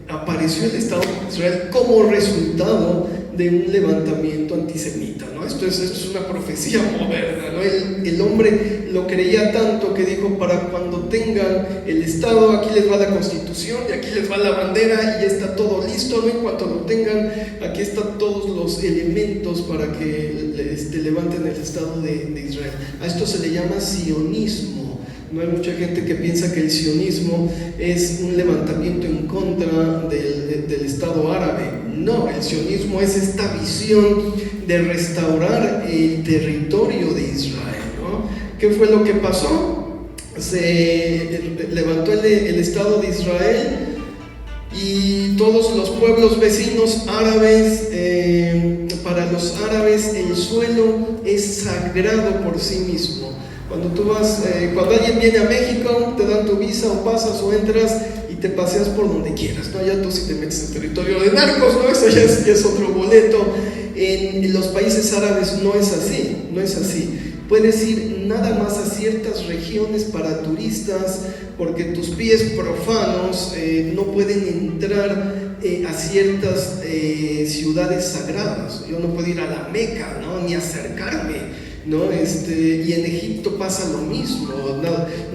apareció el Estado de Israel como resultado de un levantamiento antisemita, ¿no? Esto es una profecía moderna, ¿no? El hombre lo creía tanto que dijo: para cuando tengan el Estado, aquí les va la Constitución y aquí les va la bandera y ya está todo listo, ¿no? En cuanto lo tengan, aquí están todos los elementos para que levanten el Estado de Israel. A esto se le llama sionismo. No hay mucha gente que piensa que el sionismo es un levantamiento en contra del Estado árabe. No, el sionismo es esta visión de restaurar el territorio de Israel, ¿no? ¿Qué fue lo que pasó? Se levantó el Estado de Israel y todos los pueblos vecinos árabes, para los árabes el suelo es sagrado por sí mismo. Cuando tú vas, cuando alguien viene a México, te dan tu visa o pasas o entras y te paseas por donde quieras, ¿no? Ya tú si te metes en territorio de narcos, ¿no? Eso ya es otro boleto. En los países árabes no es así. Puedes ir nada más a ciertas regiones para turistas, porque tus pies profanos no pueden entrar a ciertas ciudades sagradas. Yo no puedo ir a la Meca, ¿no? Ni acercarme, ¿no? Y en Egipto pasa lo mismo.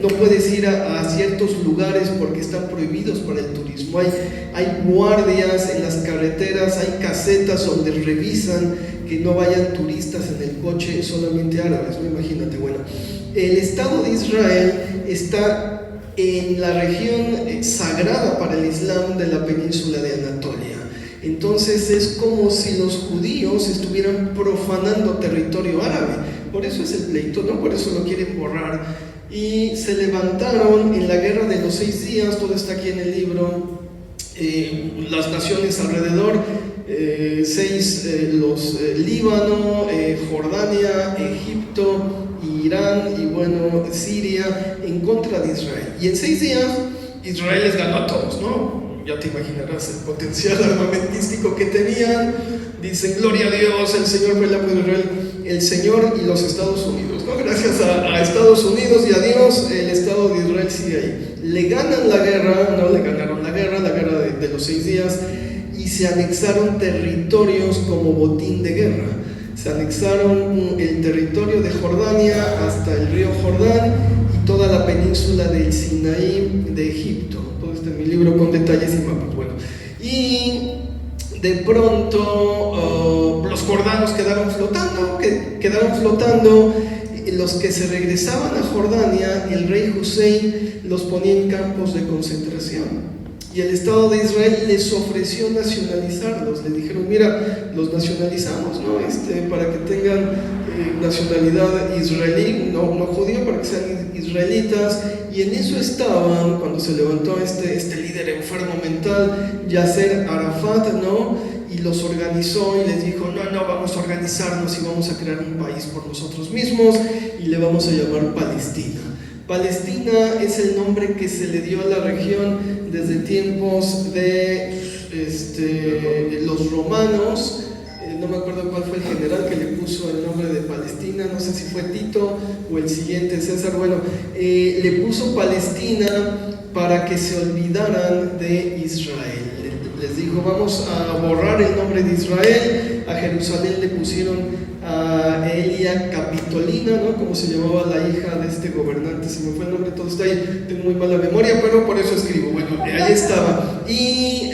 No puedes ir a ciertos lugares porque están prohibidos para el turismo. Hay guardias en las carreteras, hay casetas donde revisan que no vayan turistas en el coche, solamente árabes, ¿no? Imagínate. Bueno, el Estado de Israel está en la región sagrada para el Islam de la península de Anatolia. Entonces es como si los judíos estuvieran profanando territorio árabe. Por eso es el pleito, ¿no? Por eso lo quieren borrar. Y se levantaron en la guerra de los 6 días, todo está aquí en el libro, las naciones alrededor, 6, Líbano, Jordania, Egipto, Irán y bueno, Siria, en contra de Israel. Y en 6 días Israel les ganó a todos, ¿no? Ya te imaginarás el potencial armamentístico que tenían. Dicen: gloria a Dios, el Señor fue el apoyo de Israel. El Señor y los Estados Unidos, ¿no? Gracias a Estados Unidos y a Dios, el Estado de Israel sigue ahí. Le ganan la guerra, no le ganaron la guerra de los 6 días, y se anexaron territorios como botín de guerra. Se anexaron el territorio de Jordania hasta el río Jordán y toda la península del Sinaí de Egipto. Todo esto en mi libro con detalles y mapas. Bueno, y de pronto los jordanos quedaron flotando. los que se regresaban a Jordania, el rey Hussein los ponía en campos de concentración. Y el Estado de Israel les ofreció nacionalizarlos. Le dijeron, mira, los nacionalizamos, ¿no? Para que tengan nacionalidad israelí, no judío, para que sean israelitas. Y en eso estaban, cuando se levantó este líder enfermo mental, Yasser Arafat, ¿no? Y los organizó y les dijo, no, vamos a organizarnos y vamos a crear un país por nosotros mismos y le vamos a llamar Palestina. Palestina es el nombre que se le dio a la región desde tiempos de los romanos. No me acuerdo cuál fue el general que le puso el nombre de Palestina, no sé si fue Tito o el siguiente César. Bueno, le puso Palestina para que se olvidaran de Israel. Les dijo, vamos a borrar el nombre de Israel. A Jerusalén le pusieron a Elia Capitolina, ¿no? Como se llamaba la hija de este gobernante, se me fue el nombre, todo está ahí, tengo muy mala memoria, pero por eso escribo. Bueno, ahí estaba. Y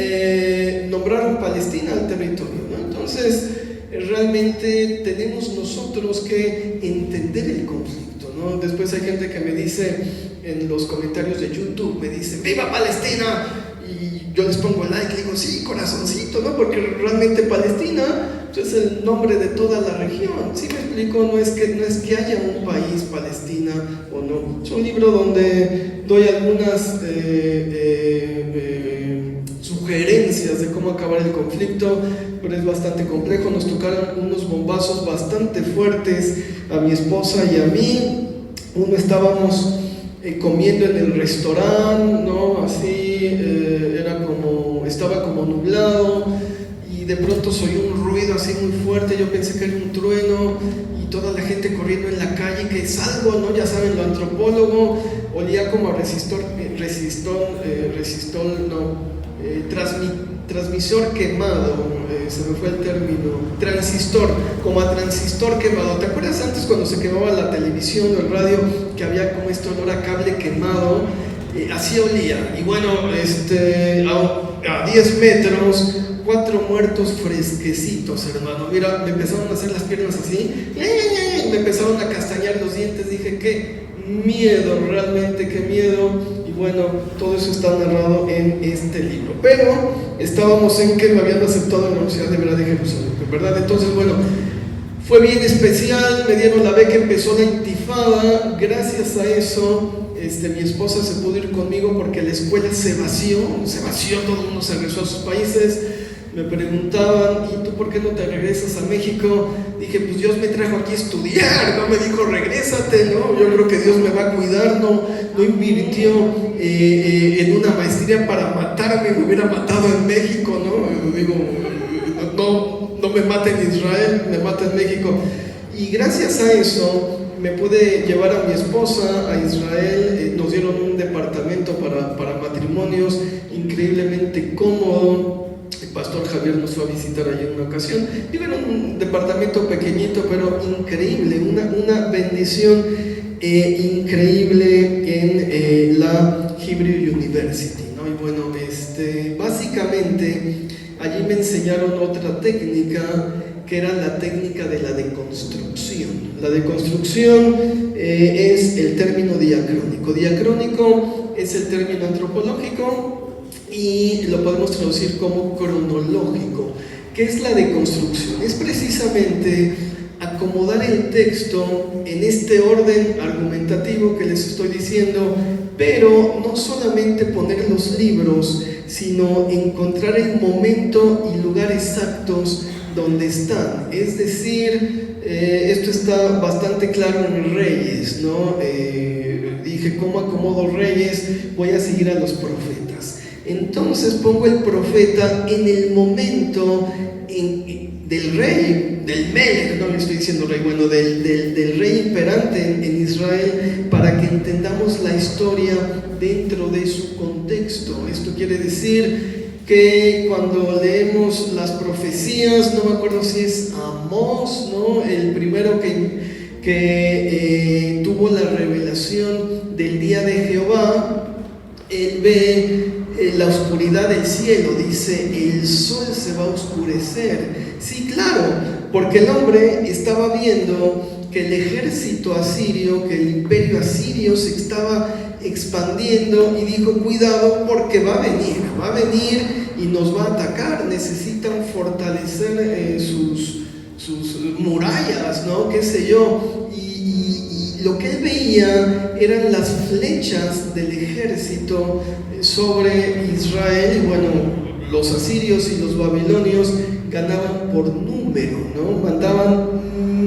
nombraron Palestina al territorio, ¿no? Entonces, realmente tenemos nosotros que entender el conflicto, ¿no? Después hay gente que me dice en los comentarios de YouTube, me dice, ¡viva Palestina! Y yo les pongo like, digo, sí, corazoncito, ¿no? Porque realmente Palestina es el nombre de toda la región. ¿Sí me explico? No es que haya un país, Palestina o no. Es un libro donde doy algunas sugerencias de cómo acabar el conflicto, pero es bastante complejo. Nos tocaron unos bombazos bastante fuertes a mi esposa y a mí. Uno estábamos comiendo en el restaurante, ¿no? Así, estaba como nublado y de pronto soy un ruido así muy fuerte. Yo pensé que era un trueno y toda la gente corriendo en la calle, que es algo, ¿no? Ya saben, lo antropólogo, olía como a transmisor quemado, se me fue el término, transistor, como a transistor quemado. ¿Te acuerdas antes cuando se quemaba la televisión o el radio, que había como este olor a cable quemado? Así olía. Y bueno, a 10 metros, 4 muertos fresquecitos, hermano. Mira, me empezaron a hacer las piernas así, me empezaron a castañar los dientes. Dije, qué miedo, realmente qué miedo. Y bueno, todo eso está narrado en este libro. Pero estábamos en que me habían aceptado en la Universidad de Hebrea de Jerusalén, ¿verdad? Entonces, bueno, fue bien especial, me dieron la beca, empezó la intifada. Gracias a eso, mi esposa se pudo ir conmigo porque la escuela se vació, todo el mundo se regresó a sus países. Me preguntaban, ¿y tú por qué no te regresas a México? Dije, pues Dios me trajo aquí a estudiar, no me dijo regrésate, ¿no? Yo creo que Dios me va a cuidar, no invirtió en una maestría para matarme, me hubiera matado en México, ¿no? Digo, no me mata en Israel, me mata en México. Y gracias a eso me pude llevar a mi esposa a Israel. Nos dieron un departamento para matrimonios increíblemente cómodo. El pastor Javier nos fue a visitar allí en una ocasión. Digo, era un departamento pequeñito, pero increíble, una bendición increíble en la Hebrew University, ¿no? Y bueno, básicamente allí me enseñaron otra técnica, que era la técnica de la deconstrucción. La deconstrucción es el término diacrónico. Diacrónico es el término antropológico y lo podemos traducir como cronológico. ¿Qué es la deconstrucción? Es precisamente acomodar el texto en este orden argumentativo que les estoy diciendo, pero no solamente poner los libros, sino encontrar el momento y lugar exactos donde están. Es decir, esto está bastante claro en Reyes, ¿no? Dije, ¿cómo acomodo Reyes? Voy a seguir a los profetas. Entonces pongo el profeta en el momento del rey, del Melech, no le estoy diciendo rey, bueno, del rey imperante en Israel, para que entendamos la historia dentro de su contexto. Esto quiere decir que cuando leemos las profecías, no me acuerdo si es Amós, ¿no? El primero que tuvo la revelación del día de Jehová, él ve la oscuridad del cielo, dice, el sol se va a oscurecer. Sí, claro, porque el hombre estaba viendo que el ejército asirio, que el imperio asirio se estaba expandiendo y dijo, cuidado porque va a venir y nos va a atacar. Necesitan fortalecer sus murallas, ¿no? Qué sé yo. Y lo que él veía eran las flechas del ejército sobre Israel. Y bueno, los asirios y los babilonios ganaban por número, ¿no? Mandaban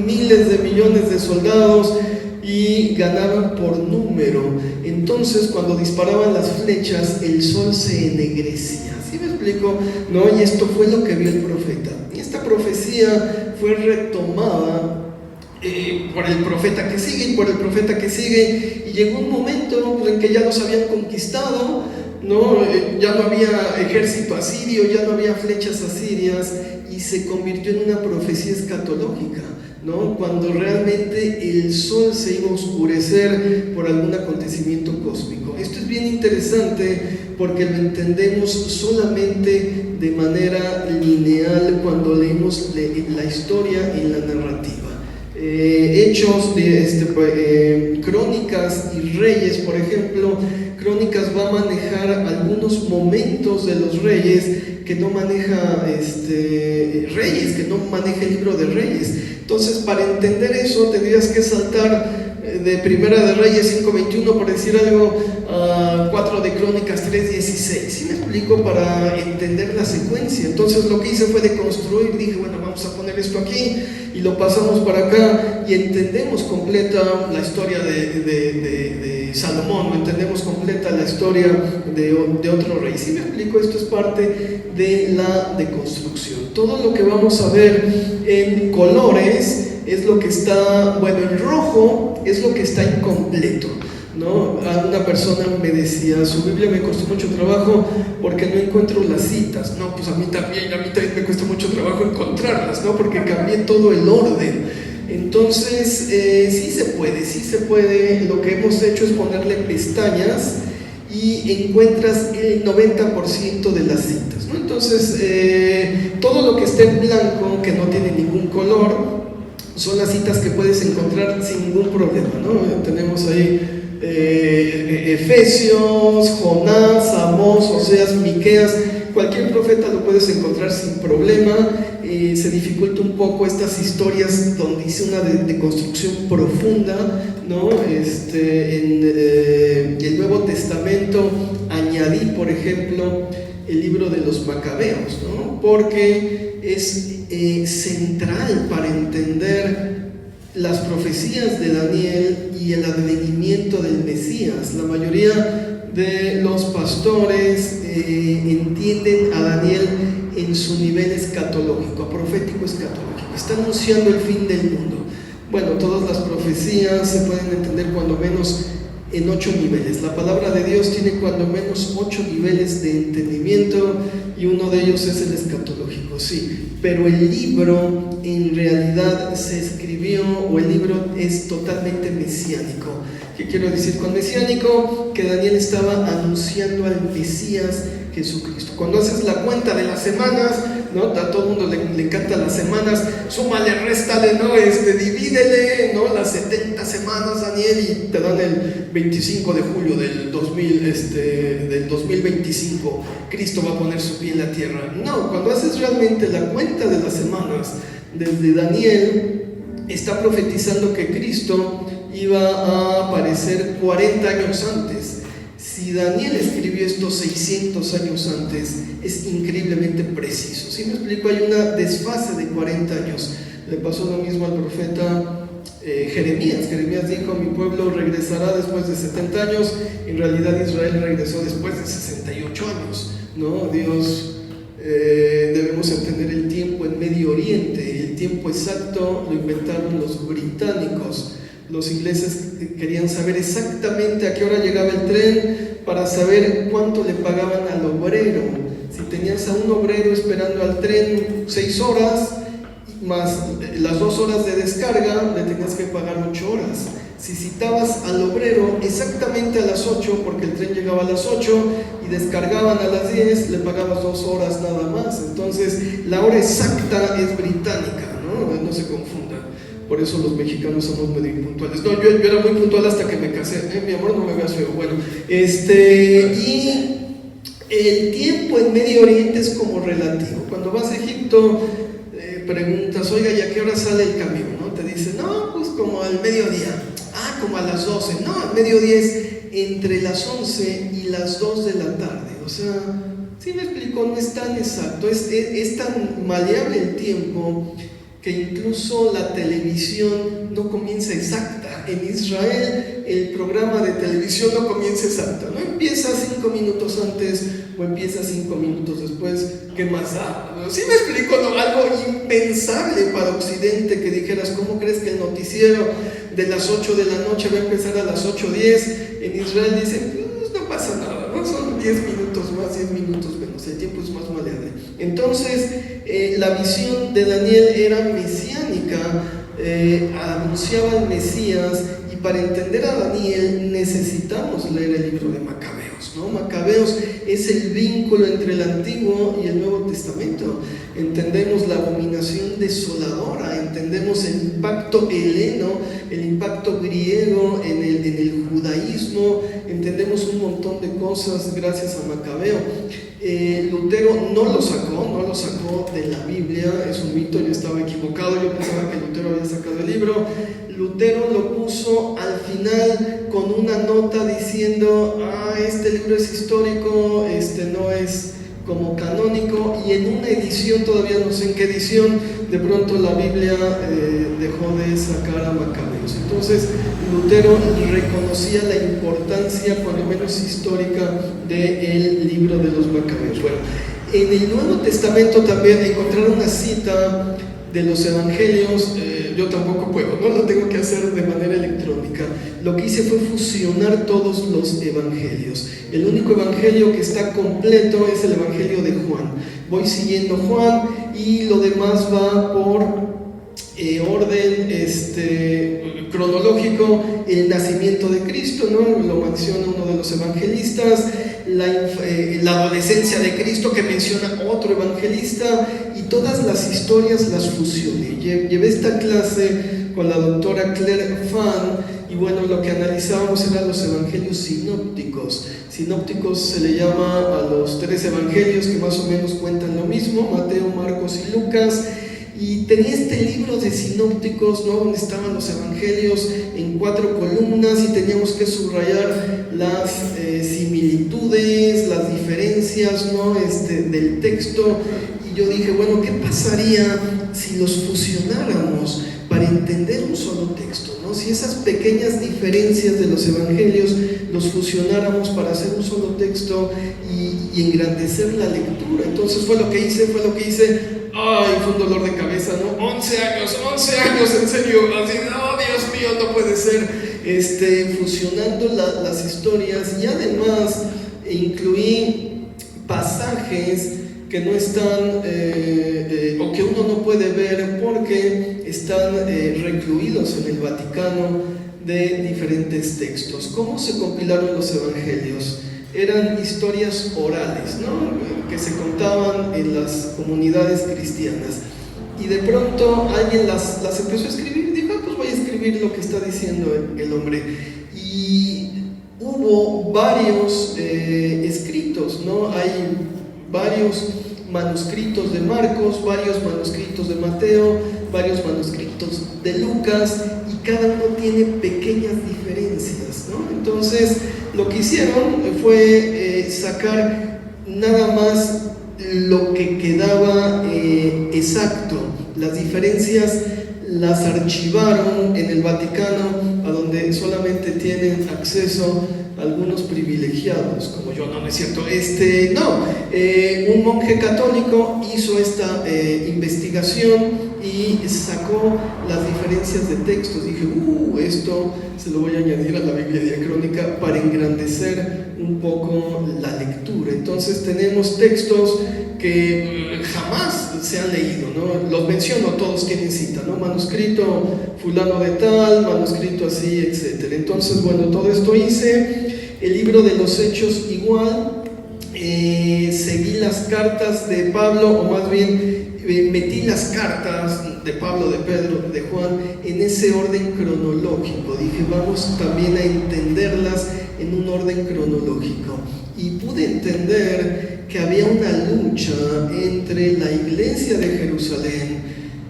miles de millones de soldados y ganaban por número. Entonces, cuando disparaban las flechas, el sol se ennegrecía. ¿Sí me explico? ¿No? Y esto fue lo que vio el profeta. Y esta profecía fue retomada por el profeta que sigue y por el profeta que sigue. Y llegó un momento en que ya los habían conquistado, ¿no? Ya no había ejército asirio, ya no había flechas asirias, y se convirtió en una profecía escatológica, ¿no? Cuando realmente el sol se iba a oscurecer por algún acontecimiento cósmico. Esto es bien interesante porque lo entendemos solamente de manera lineal cuando leemos la historia y la narrativa. Hechos, Crónicas y Reyes, por ejemplo, Crónicas va a manejar algunos momentos de los reyes que no maneja Reyes, que no maneja el libro de Reyes. Entonces, para entender eso, tendrías que saltar de Primera de Reyes 5:21, por decir algo, a 4 de Crónicas 3:16. ¿Sí me explico? Para entender la secuencia. Entonces, lo que hice fue deconstruir. Dije, bueno, vamos a poner esto aquí y lo pasamos para acá y entendemos completa la historia de Salomón, o entendemos completa la historia de otro rey. ¿Sí me explico? Esto es parte de la deconstrucción. Todo lo que vamos a ver en colores es lo que está, bueno, en rojo es lo que está incompleto, ¿no? Una persona me decía, su Biblia me costó mucho trabajo porque no encuentro las citas. No, pues a mí también me cuesta mucho trabajo encontrarlas, ¿no? Porque cambié todo el orden. Entonces, sí se puede. Lo que hemos hecho es ponerle pestañas y encuentras el 90% de las citas, ¿no? Entonces, todo lo que esté en blanco, que no tiene ningún color, son las citas que puedes encontrar sin ningún problema, ¿no? Tenemos ahí Efesios, Jonás, Amós, Oseas, Miqueas. Cualquier profeta lo puedes encontrar sin problema. Se dificulta un poco estas historias donde hice una deconstrucción profunda, ¿no? En el Nuevo Testamento añadí, por ejemplo, el libro de los Macabeos, ¿no? Porque es central para entender las profecías de Daniel y el advenimiento del Mesías. La mayoría de los pastores entienden a Daniel en su nivel escatológico, profético escatológico. Está anunciando el fin del mundo. Bueno, todas las profecías se pueden entender cuando menos en 8 niveles. La palabra de Dios tiene cuando menos 8 niveles de entendimiento y uno de ellos es el escatológico, sí. Pero el libro en realidad se escribió, o el libro es totalmente mesiánico. ¿Qué quiero decir con mesiánico? Que Daniel estaba anunciando al Mesías Jesucristo. Cuando haces la cuenta de las semanas, ¿no? A todo el mundo le encantan las semanas, súmale, réstale, ¿no? Divídele, ¿no? Las 70 semanas, Daniel, y te dan el 25 de julio del 2025, Cristo va a poner su pie en la tierra. No, cuando haces realmente la cuenta de las semanas, desde Daniel está profetizando que Cristo iba a aparecer 40 años antes. Si Daniel escribió esto 600 años antes, es increíblemente preciso. ¿Sí me explico? Hay una desfase de 40 años. Le pasó lo mismo al profeta Jeremías. Jeremías dijo, mi pueblo regresará después de 70 años. En realidad Israel regresó después de 68 años, ¿no? Dios, debemos entender el tiempo en Medio Oriente. El tiempo exacto lo inventaron los británicos. Los ingleses querían saber exactamente a qué hora llegaba el tren para saber cuánto le pagaban al obrero. Si tenías a un obrero esperando al tren 6 horas, más las 2 horas de descarga, le tenías que pagar 8 horas. Si citabas al obrero exactamente a las 8, porque el tren llegaba a las 8 y descargaban a las 10, le pagabas 2 horas nada más. Entonces, la hora exacta es británica, no se confundan. Por eso los mexicanos somos medio impuntuales. No, yo era muy puntual hasta que me casé. Mi amor, no me veas feo. Bueno, y el tiempo en Medio Oriente es como relativo. Cuando vas a Egipto, preguntas, oiga, ¿y a qué hora sale el camión? ¿No? Te dicen, no, pues como al mediodía. Ah, como a las 12. No, al mediodía es entre las 11 y las 2 de la tarde. O sea, ¿sí me explico? No es tan exacto. Es tan maleable el tiempo que incluso la televisión no comienza exacta. En Israel el programa de televisión no comienza exacta, no empieza 5 minutos antes o empieza 5 minutos después. ¿Qué más da? ¿Sí me explico? No, algo impensable para Occidente, que dijeras, ¿cómo crees que el noticiero de las 8 de la noche va a empezar a las 8:10? En Israel dicen, pues no pasa nada, ¿no? Son 10 minutos más, 10 minutos menos, el tiempo es más maleable. Entonces, la visión de Daniel era mesiánica, anunciaba al Mesías, y para entender a Daniel necesitamos leer el libro de Macabeos, ¿no? Macabeos es el vínculo entre el Antiguo y el Nuevo Testamento. Entendemos la abominación desoladora, entendemos el impacto heleno, el impacto griego en el judaísmo, entendemos un montón de cosas gracias a Macabeo. Lutero no lo sacó de la Biblia, es un mito, yo estaba equivocado, yo pensaba que Lutero había sacado el libro. Lutero lo puso al final con una nota diciendo, este libro es histórico, no es como canónico, y en una edición, todavía no sé en qué edición, de pronto la Biblia dejó de sacar a Macabeos. Entonces Lutero reconocía la importancia, por lo menos histórica, del libro de los Macabeos. Bueno, en el Nuevo Testamento también encontrar una cita de los evangelios, yo tampoco puedo, no lo tengo que hacer de manera electrónica. Lo que hice fue fusionar todos los evangelios. El único evangelio que está completo es el evangelio de Juan. Voy siguiendo Juan y lo demás va por orden cronológico. El nacimiento de Cristo, ¿no? Lo menciona uno de los evangelistas. La adolescencia de Cristo, que menciona otro evangelista, y todas las historias las fusioné. Llevé esta clase con la doctora Claire Fan, y bueno, lo que analizábamos eran los evangelios sinópticos. Sinópticos se le llama a los 3 evangelios que más o menos cuentan lo mismo: Mateo, Marcos y Lucas. Y tenía este libro de sinópticos, ¿no? Donde estaban los evangelios en 4 columnas, y teníamos que subrayar las similitudes, las diferencias, ¿no? Del texto. Y yo dije, bueno, ¿qué pasaría si los fusionáramos para entender un solo texto, ¿no? Si esas pequeñas diferencias de los evangelios los fusionáramos para hacer un solo texto y engrandecer la lectura. Entonces fue lo que hice. Ay, fue un dolor de cabeza, ¿no? 11 años, en serio, así, oh, Dios mío, no puede ser, fusionando las historias, y además incluí pasajes que no están, o que uno no puede ver porque están recluidos en el Vaticano de diferentes textos. ¿Cómo se compilaron los evangelios? Eran historias orales, ¿no? Que se contaban en las comunidades cristianas, y de pronto alguien las empezó a escribir. Dijo, pues voy a escribir lo que está diciendo el hombre, y hubo varios escritos, ¿no? Hay varios manuscritos de Marcos, varios manuscritos de Mateo, varios manuscritos de Lucas, y cada uno tiene pequeñas diferencias, ¿no? Entonces lo que hicieron fue sacar nada más lo que quedaba exacto. Las diferencias las archivaron en el Vaticano, a donde solamente tienen acceso algunos privilegiados, como yo. No es cierto. Un monje católico hizo esta investigación y sacó las diferencias de textos. Dije, esto se lo voy a añadir a la Biblia Diacrónica para engrandecer un poco la lectura. Entonces tenemos textos que jamás se han leído, ¿no? Los menciono, todos tienen cita, ¿no? Manuscrito fulano de tal, manuscrito así, etc. Entonces, bueno, todo esto hice. El libro de los Hechos igual. Seguí las cartas de Pablo, o más bien metí las cartas de Pablo, de Pedro, de Juan en ese orden cronológico. Dije, vamos también a entenderlas en un orden cronológico. Y pude entender que había una lucha entre la iglesia de Jerusalén,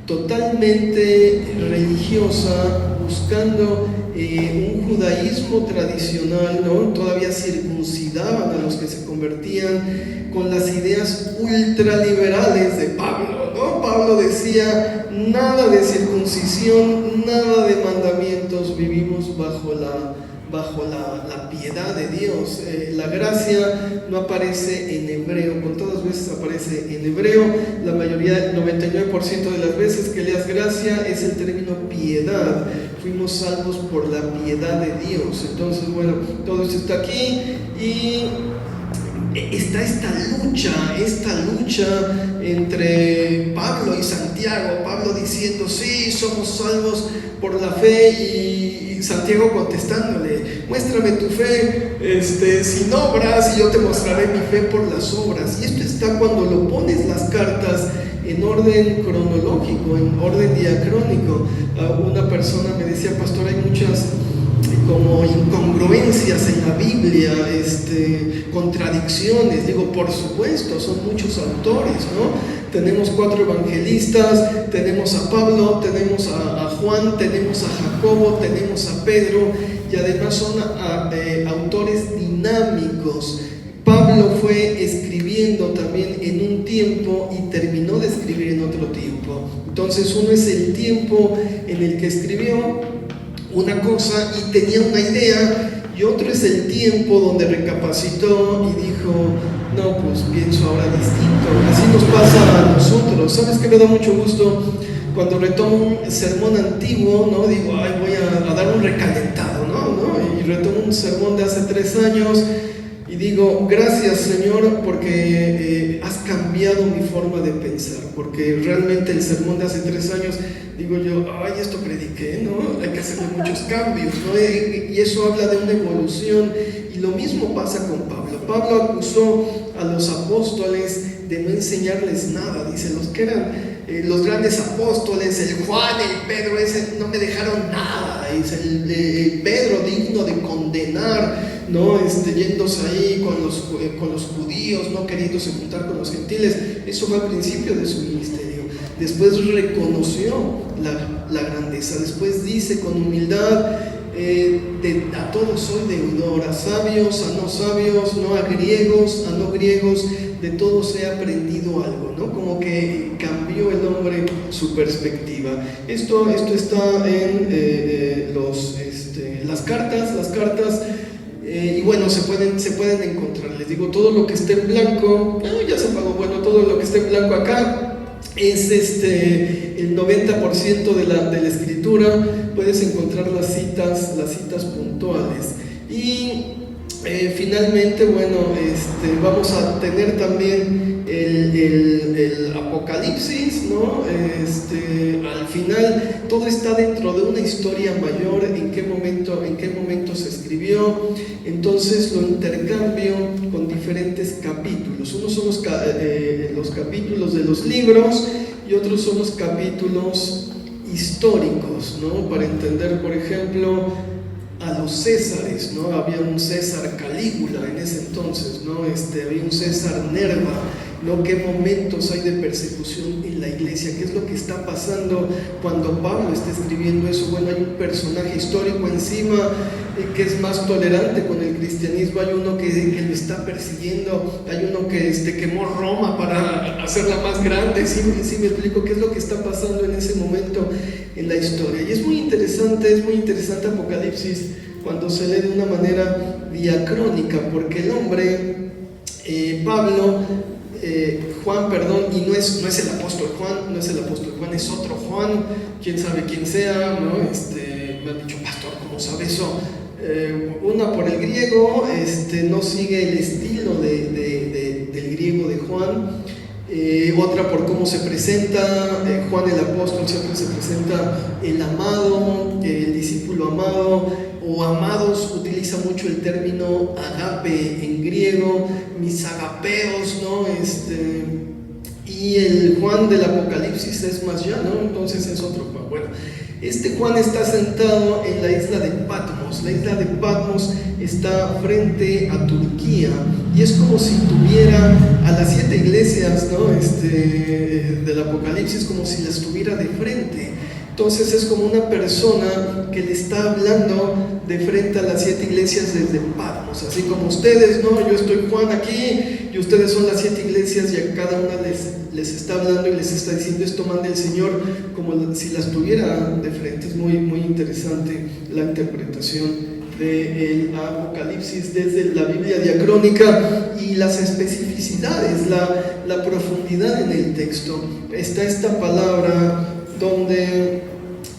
totalmente religiosa, buscando un judaísmo tradicional, ¿no? Todavía circuncidaban a los que se convertían con las ideas ultraliberales de Pablo, ¿no? Pablo decía, nada de circuncisión, nada de mandamientos, vivimos bajo la piedad de Dios. La gracia no aparece en hebreo, con todas veces aparece en hebreo. La mayoría, el 99% de las veces que leas gracia es el término piedad. Fuimos salvos por la piedad de Dios. Entonces, bueno, todo esto está aquí y está esta lucha entre Pablo y Santiago. Pablo diciendo, sí, somos salvos por la fe, y Santiago contestándole, muéstrame tu fe sin obras y yo te mostraré mi fe por las obras. Y esto está cuando lo pones las cartas en orden cronológico, en orden diacrónico. Una persona me decía, pastor, hay muchas como incongruencias en la Biblia, contradicciones. Digo, por supuesto, son muchos autores, ¿no? Tenemos 4 evangelistas, tenemos a Pablo, tenemos a Juan, tenemos a Jacobo, tenemos a Pedro, y además son autores dinámicos. Pablo fue escribiendo también en un tiempo y terminó de escribir en otro tiempo. Entonces, uno es el tiempo en el que escribió una cosa y tenía una idea, y otro es el tiempo donde recapacitó y dijo, no, pues pienso ahora distinto. Así nos pasa a nosotros. ¿Sabes qué me da mucho gusto? Cuando retomo un sermón antiguo, ¿no? Digo, ay, voy a dar un recalentado, ¿no? Y retomo un sermón de hace 3 años y digo, gracias, Señor, porque has cambiado mi forma de pensar, porque realmente el sermón de hace 3 años, digo yo, ay, esto prediqué, ¿no? Hay que hacerle muchos cambios, ¿no? Y eso habla de una evolución, y lo mismo pasa con Pablo. Pablo acusó a los apóstoles de no enseñarles nada. Dice, los que eran los grandes apóstoles, el Juan, el Pedro, ese no me dejaron nada. Dice, el Pedro digno de condenar, ¿no? Yéndose ahí con los judíos, no queriéndose juntar con los gentiles. Eso fue al principio de su ministerio. Después reconoció la grandeza. Después dice con humildad, a todos soy deudor, a sabios, a no sabios, no a griegos, a no griegos, de todos he aprendido algo, ¿no? Como que cambió el hombre su perspectiva. Esto está en las cartas, y bueno, se pueden encontrar. Les digo, todo lo que esté en blanco, ya se apagó. Bueno, todo lo que esté en blanco acá es el 90% de la escritura. Puedes encontrar las citas puntuales. Y finalmente, bueno, vamos a tener también el Apocalipsis, ¿no? Al final todo está dentro de una historia mayor. ¿En qué momento se escribió? Entonces lo intercambio con diferentes capítulos. Unos son los capítulos de los libros, y otros son los capítulos históricos, ¿no? Para entender, por ejemplo, a los Césares, ¿no? Había un César Calígula en ese entonces, ¿no? Había un César Nerva, ¿no? ¿Qué momentos hay de persecución en la iglesia? ¿Qué es lo que está pasando cuando Pablo está escribiendo eso? Bueno, hay un personaje histórico encima que es más tolerante con el cristianismo, hay uno que lo está persiguiendo, hay uno que quemó Roma para hacerla más grande. ¿Sí me explico qué es lo que está pasando en ese momento en la historia? Y es muy interesante Apocalipsis cuando se lee de una manera diacrónica, porque el hombre, Juan, y no es el apóstol Juan, es otro Juan, quién sabe quién sea, ¿no? Me han dicho, pastor, ¿cómo sabe eso? Una por el griego, no sigue el estilo del griego de Juan, otra por cómo se presenta. Juan el apóstol siempre se presenta el amado, el discípulo amado, o amados, utiliza mucho el término agape en griego, mis agapeos, ¿no? Y el Juan del Apocalipsis es más llano, entonces es otro Juan. Bueno, este Juan está sentado en la isla de Patmos. La isla de Patmos está frente a Turquía y es como si tuviera a las 7 iglesias, ¿no? Del Apocalipsis, como si las tuviera de frente. Entonces es como una persona que le está hablando de frente a las 7 iglesias desde Patmos, así como ustedes, ¿no? Yo estoy Juan aquí y ustedes son las 7 iglesias y a cada una les está hablando y les está diciendo esto manda el Señor, como si las tuviera de frente. Es muy, muy interesante la interpretación del Apocalipsis desde la Biblia diacrónica y las especificidades, la profundidad en el texto. Está esta palabra donde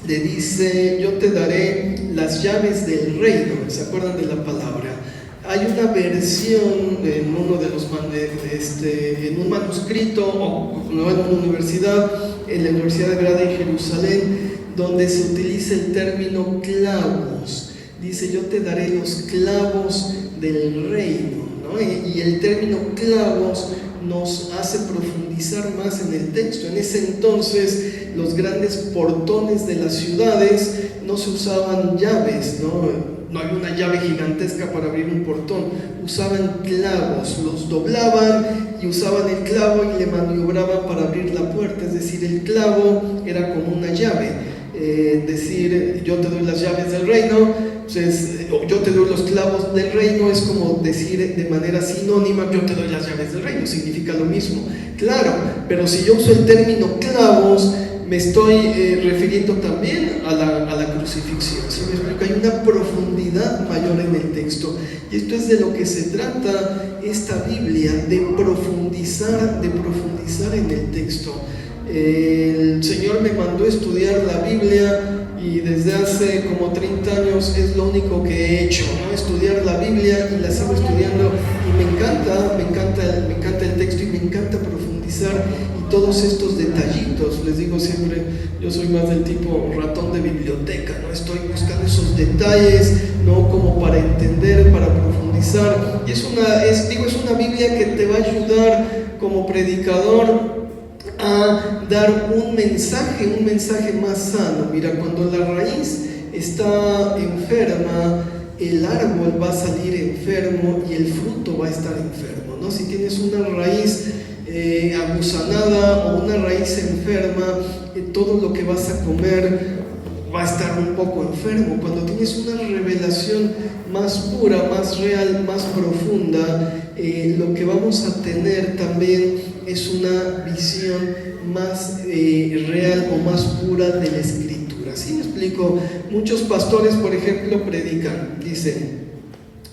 le dice: yo te daré las llaves del reino. ¿Se acuerdan de la palabra? Hay una versión en uno de los en un manuscrito o no, en una universidad, en la Universidad de Grada en Jerusalén, donde se utiliza el término clavos. Dice: yo te daré los clavos del reino, ¿no? Y el término clavos nos hace profundizar más en el texto. En ese entonces los grandes portones de las ciudades no se usaban llaves, no había una llave gigantesca para abrir un portón, usaban clavos, los doblaban y usaban el clavo y le maniobraban para abrir la puerta. Es decir, el clavo era como una llave. Decir yo te doy las llaves del reino, entonces, yo te doy los clavos del reino, es como decir de manera sinónima yo te doy las llaves del reino, significa lo mismo. Claro, pero si yo uso el término clavos, me estoy refiriendo también a la crucifixión. ¿Sí me explico? Hay una profundidad mayor en el texto, y esto es de lo que se trata esta Biblia, de profundizar en el texto. El Señor me mandó a estudiar la Biblia y desde hace como 30 años es lo único que he hecho, ¿no? Estudiar la Biblia, y la sigo estudiando y me encanta el texto y me encanta profundizar y todos estos detallitos. Les digo siempre, yo soy más del tipo ratón de biblioteca, ¿no? Estoy buscando esos detalles, ¿no? Como para entender, para profundizar, y es una Biblia que te va a ayudar como predicador a dar un mensaje más sano. Mira, cuando la raíz está enferma, el árbol va a salir enfermo y el fruto va a estar enfermo, ¿no? Si tienes una raíz agusanada o una raíz enferma, todo lo que vas a comer va a estar un poco enfermo. Cuando tienes una revelación más pura, más real, más profunda, lo que vamos a tener también es una visión más real o más pura de la Escritura. ¿Sí me explico? Muchos pastores, por ejemplo, predican, dicen,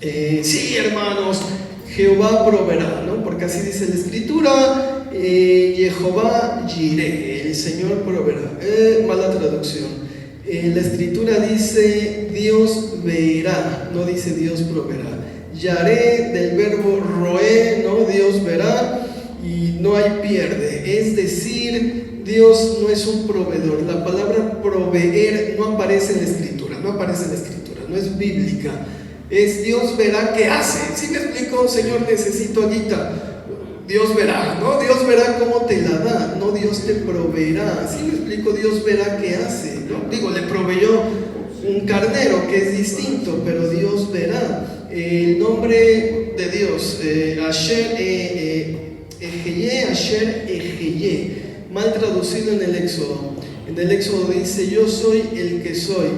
sí, hermanos, Jehová proveerá, ¿no? Porque así dice la Escritura, Jehová Jireh, el Señor proveerá. Mala traducción. La Escritura dice Dios verá, no dice Dios proveerá. Yaré del verbo roé, ¿no? Dios verá, y no hay pierde. Es decir, Dios no es un proveedor. La palabra proveer no aparece en la Escritura, no es bíblica. Es Dios verá qué hace. ¿Sí me explico? Señor, necesito ahorita. Dios verá, ¿no? Dios verá cómo te la da, no Dios te proveerá. ¿Sí me explico? Dios verá qué hace, ¿no? Digo, le proveyó un carnero, que es distinto, pero Dios verá. El nombre de Dios, Asher Ejeye, Asher Ejeye, mal traducido en el Éxodo. En el Éxodo dice, yo soy el que soy.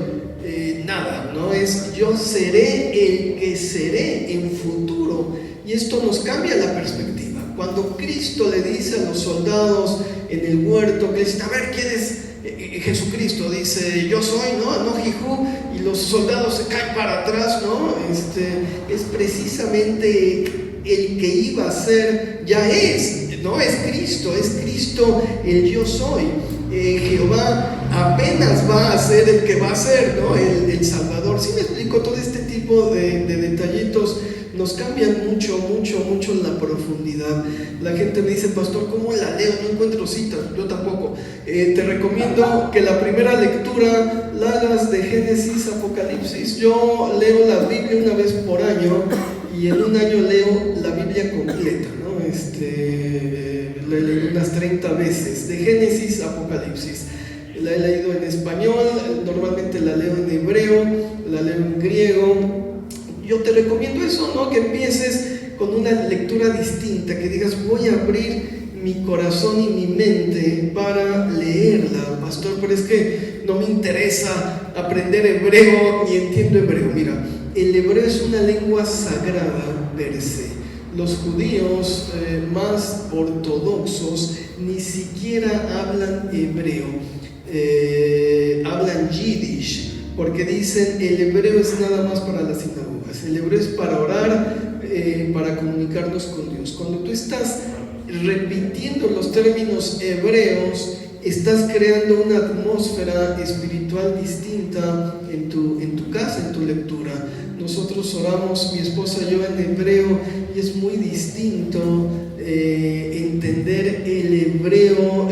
Nada, no es yo seré el que seré en futuro. Y esto nos cambia la perspectiva. Cuando Cristo le dice a los soldados en el huerto, que dicen, a ver, ¿quién es Jesucristo? Dice, yo soy, ¿no? Anojijú, y los soldados se caen para atrás, ¿no? Es precisamente el que iba a ser, ya es, ¿no? Es Cristo el yo soy. Jehová apenas va a ser el que va a ser, ¿no? El Salvador. ¿Sí me explico? Todo este tipo de detallitos nos cambian mucho la profundidad. La gente me dice, pastor, ¿cómo la leo? No encuentro citas. Yo tampoco. Te recomiendo que la primera lectura la hagas de Génesis, Apocalipsis. Yo leo la Biblia una vez por año y en un año leo la Biblia completa, ¿no? La he leído unas 30 veces, de Génesis a Apocalipsis. La he leído en español, normalmente la leo en hebreo, la leo en griego. Yo te recomiendo eso, ¿no? Que empieces con una lectura distinta, que digas, voy a abrir mi corazón y mi mente para leerla, pastor, pero es que no me interesa aprender hebreo ni entiendo hebreo. Mira, el hebreo es una lengua sagrada per se. Los judíos más ortodoxos ni siquiera hablan hebreo, hablan yiddish, porque dicen el hebreo es nada más para las sinagogas, el hebreo es para orar, para comunicarnos con Dios. Cuando tú estás repitiendo los términos hebreos, estás creando una atmósfera espiritual distinta en tu casa, en tu lectura. Nosotros oramos, mi esposa y yo, en hebreo, y es muy distinto entender el hebreo,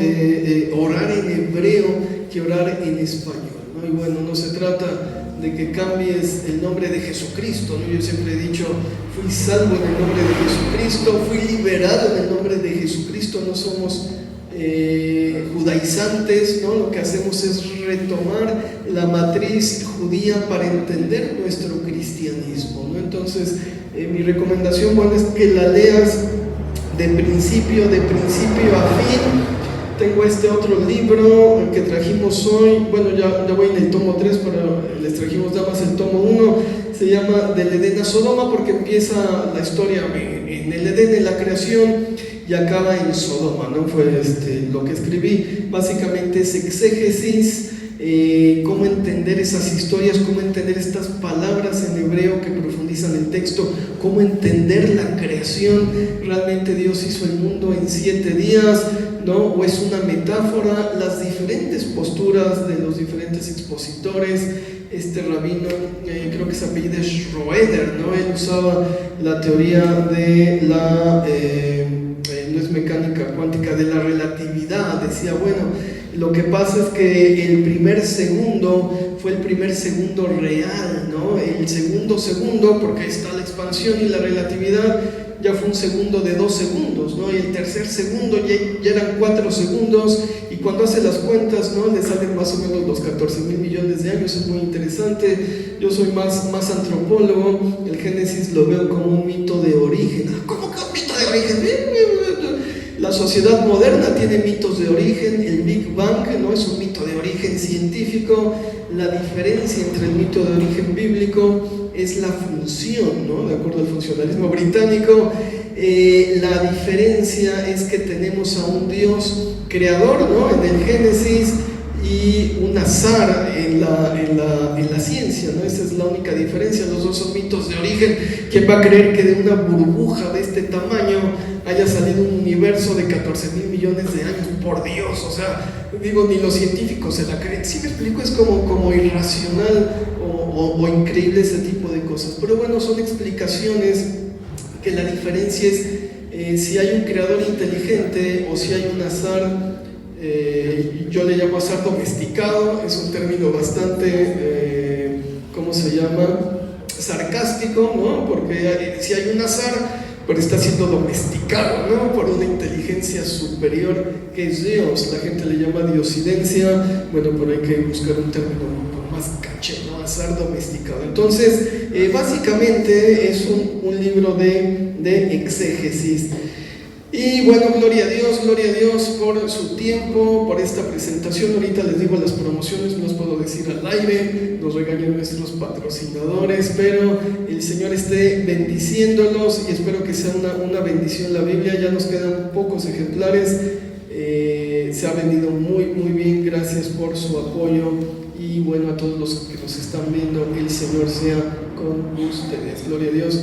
orar en hebreo que orar en español, ¿no? Y bueno, no se trata de que cambies el nombre de Jesucristo, ¿no? Yo siempre he dicho, fui salvo en el nombre de Jesucristo, fui liberado en el nombre de Jesucristo, no somos judaizantes, ¿no? Lo que hacemos es retomar la matriz judía para entender nuestro cristianismo, ¿no? Entonces, mi recomendación, bueno, es que la leas de principio a fin. Tengo este otro libro que trajimos hoy, bueno, ya voy en el tomo 3, pero les trajimos nada más el tomo 1, se llama Del Edén a Sodoma, porque empieza la historia en el Edén, en la creación, y acaba en Sodoma, ¿no? Fue lo que escribí. Básicamente es exégesis, cómo entender esas historias, cómo entender estas palabras en hebreo que profundizan el texto, cómo entender la creación. Realmente Dios hizo el mundo en 7 días, ¿no? O es una metáfora. Las diferentes posturas de los diferentes expositores. Este rabino, creo que se apellida Schroeder, ¿no? Él usaba la teoría de la no es mecánica cuántica, de la relatividad. Decía, bueno, lo que pasa es que el primer segundo fue el primer segundo real, ¿no? El segundo, porque está la expansión y la relatividad, ya fue un segundo de 2 segundos, ¿no? Y el tercer segundo ya eran 4 segundos, y cuando hace las cuentas, ¿no? Le salen más o menos los 14,000 millones de años. Es muy interesante. Yo soy más antropólogo. El Génesis lo veo como un mito de origen. ¿Cómo que un mito de origen? La sociedad moderna tiene mitos de origen. El Big Bang, ¿no? Es un mito de origen científico. La diferencia entre el mito de origen bíblico es la función, ¿no? De acuerdo al funcionalismo británico, la diferencia es que tenemos a un Dios creador, ¿no? En el Génesis, y un azar en la ciencia, ¿no? Esa es la única diferencia. Los dos son mitos de origen. ¿Quién va a creer que de una burbuja de este tamaño haya salido un universo de 14,000 millones de años? Por Dios, o sea, digo, ni los científicos se la creen. ¿Sí me explico? Es como irracional o increíble ese tipo de cosas. Pero bueno, son explicaciones que la diferencia es si hay un creador inteligente o si hay un azar. Yo le llamo azar domesticado. Es un término bastante, ¿cómo se llama? Sarcástico, ¿no? Porque si hay un azar, pero está siendo domesticado, ¿no? Por una inteligencia superior que es Dios. La gente le llama diosidencia. Bueno, pero hay que buscar un término más caché, ¿no? Azar domesticado. Entonces, básicamente es un libro de exégesis. Y bueno, gloria a Dios por su tiempo, por esta presentación. Ahorita les digo las promociones, no las puedo decir al aire, nos regañan nuestros patrocinadores, pero el Señor esté bendiciéndolos y espero que sea una bendición la Biblia. Ya nos quedan pocos ejemplares, se ha vendido muy bien. Gracias por su apoyo, y bueno, a todos los que nos están viendo, el Señor sea con ustedes. Gloria a Dios.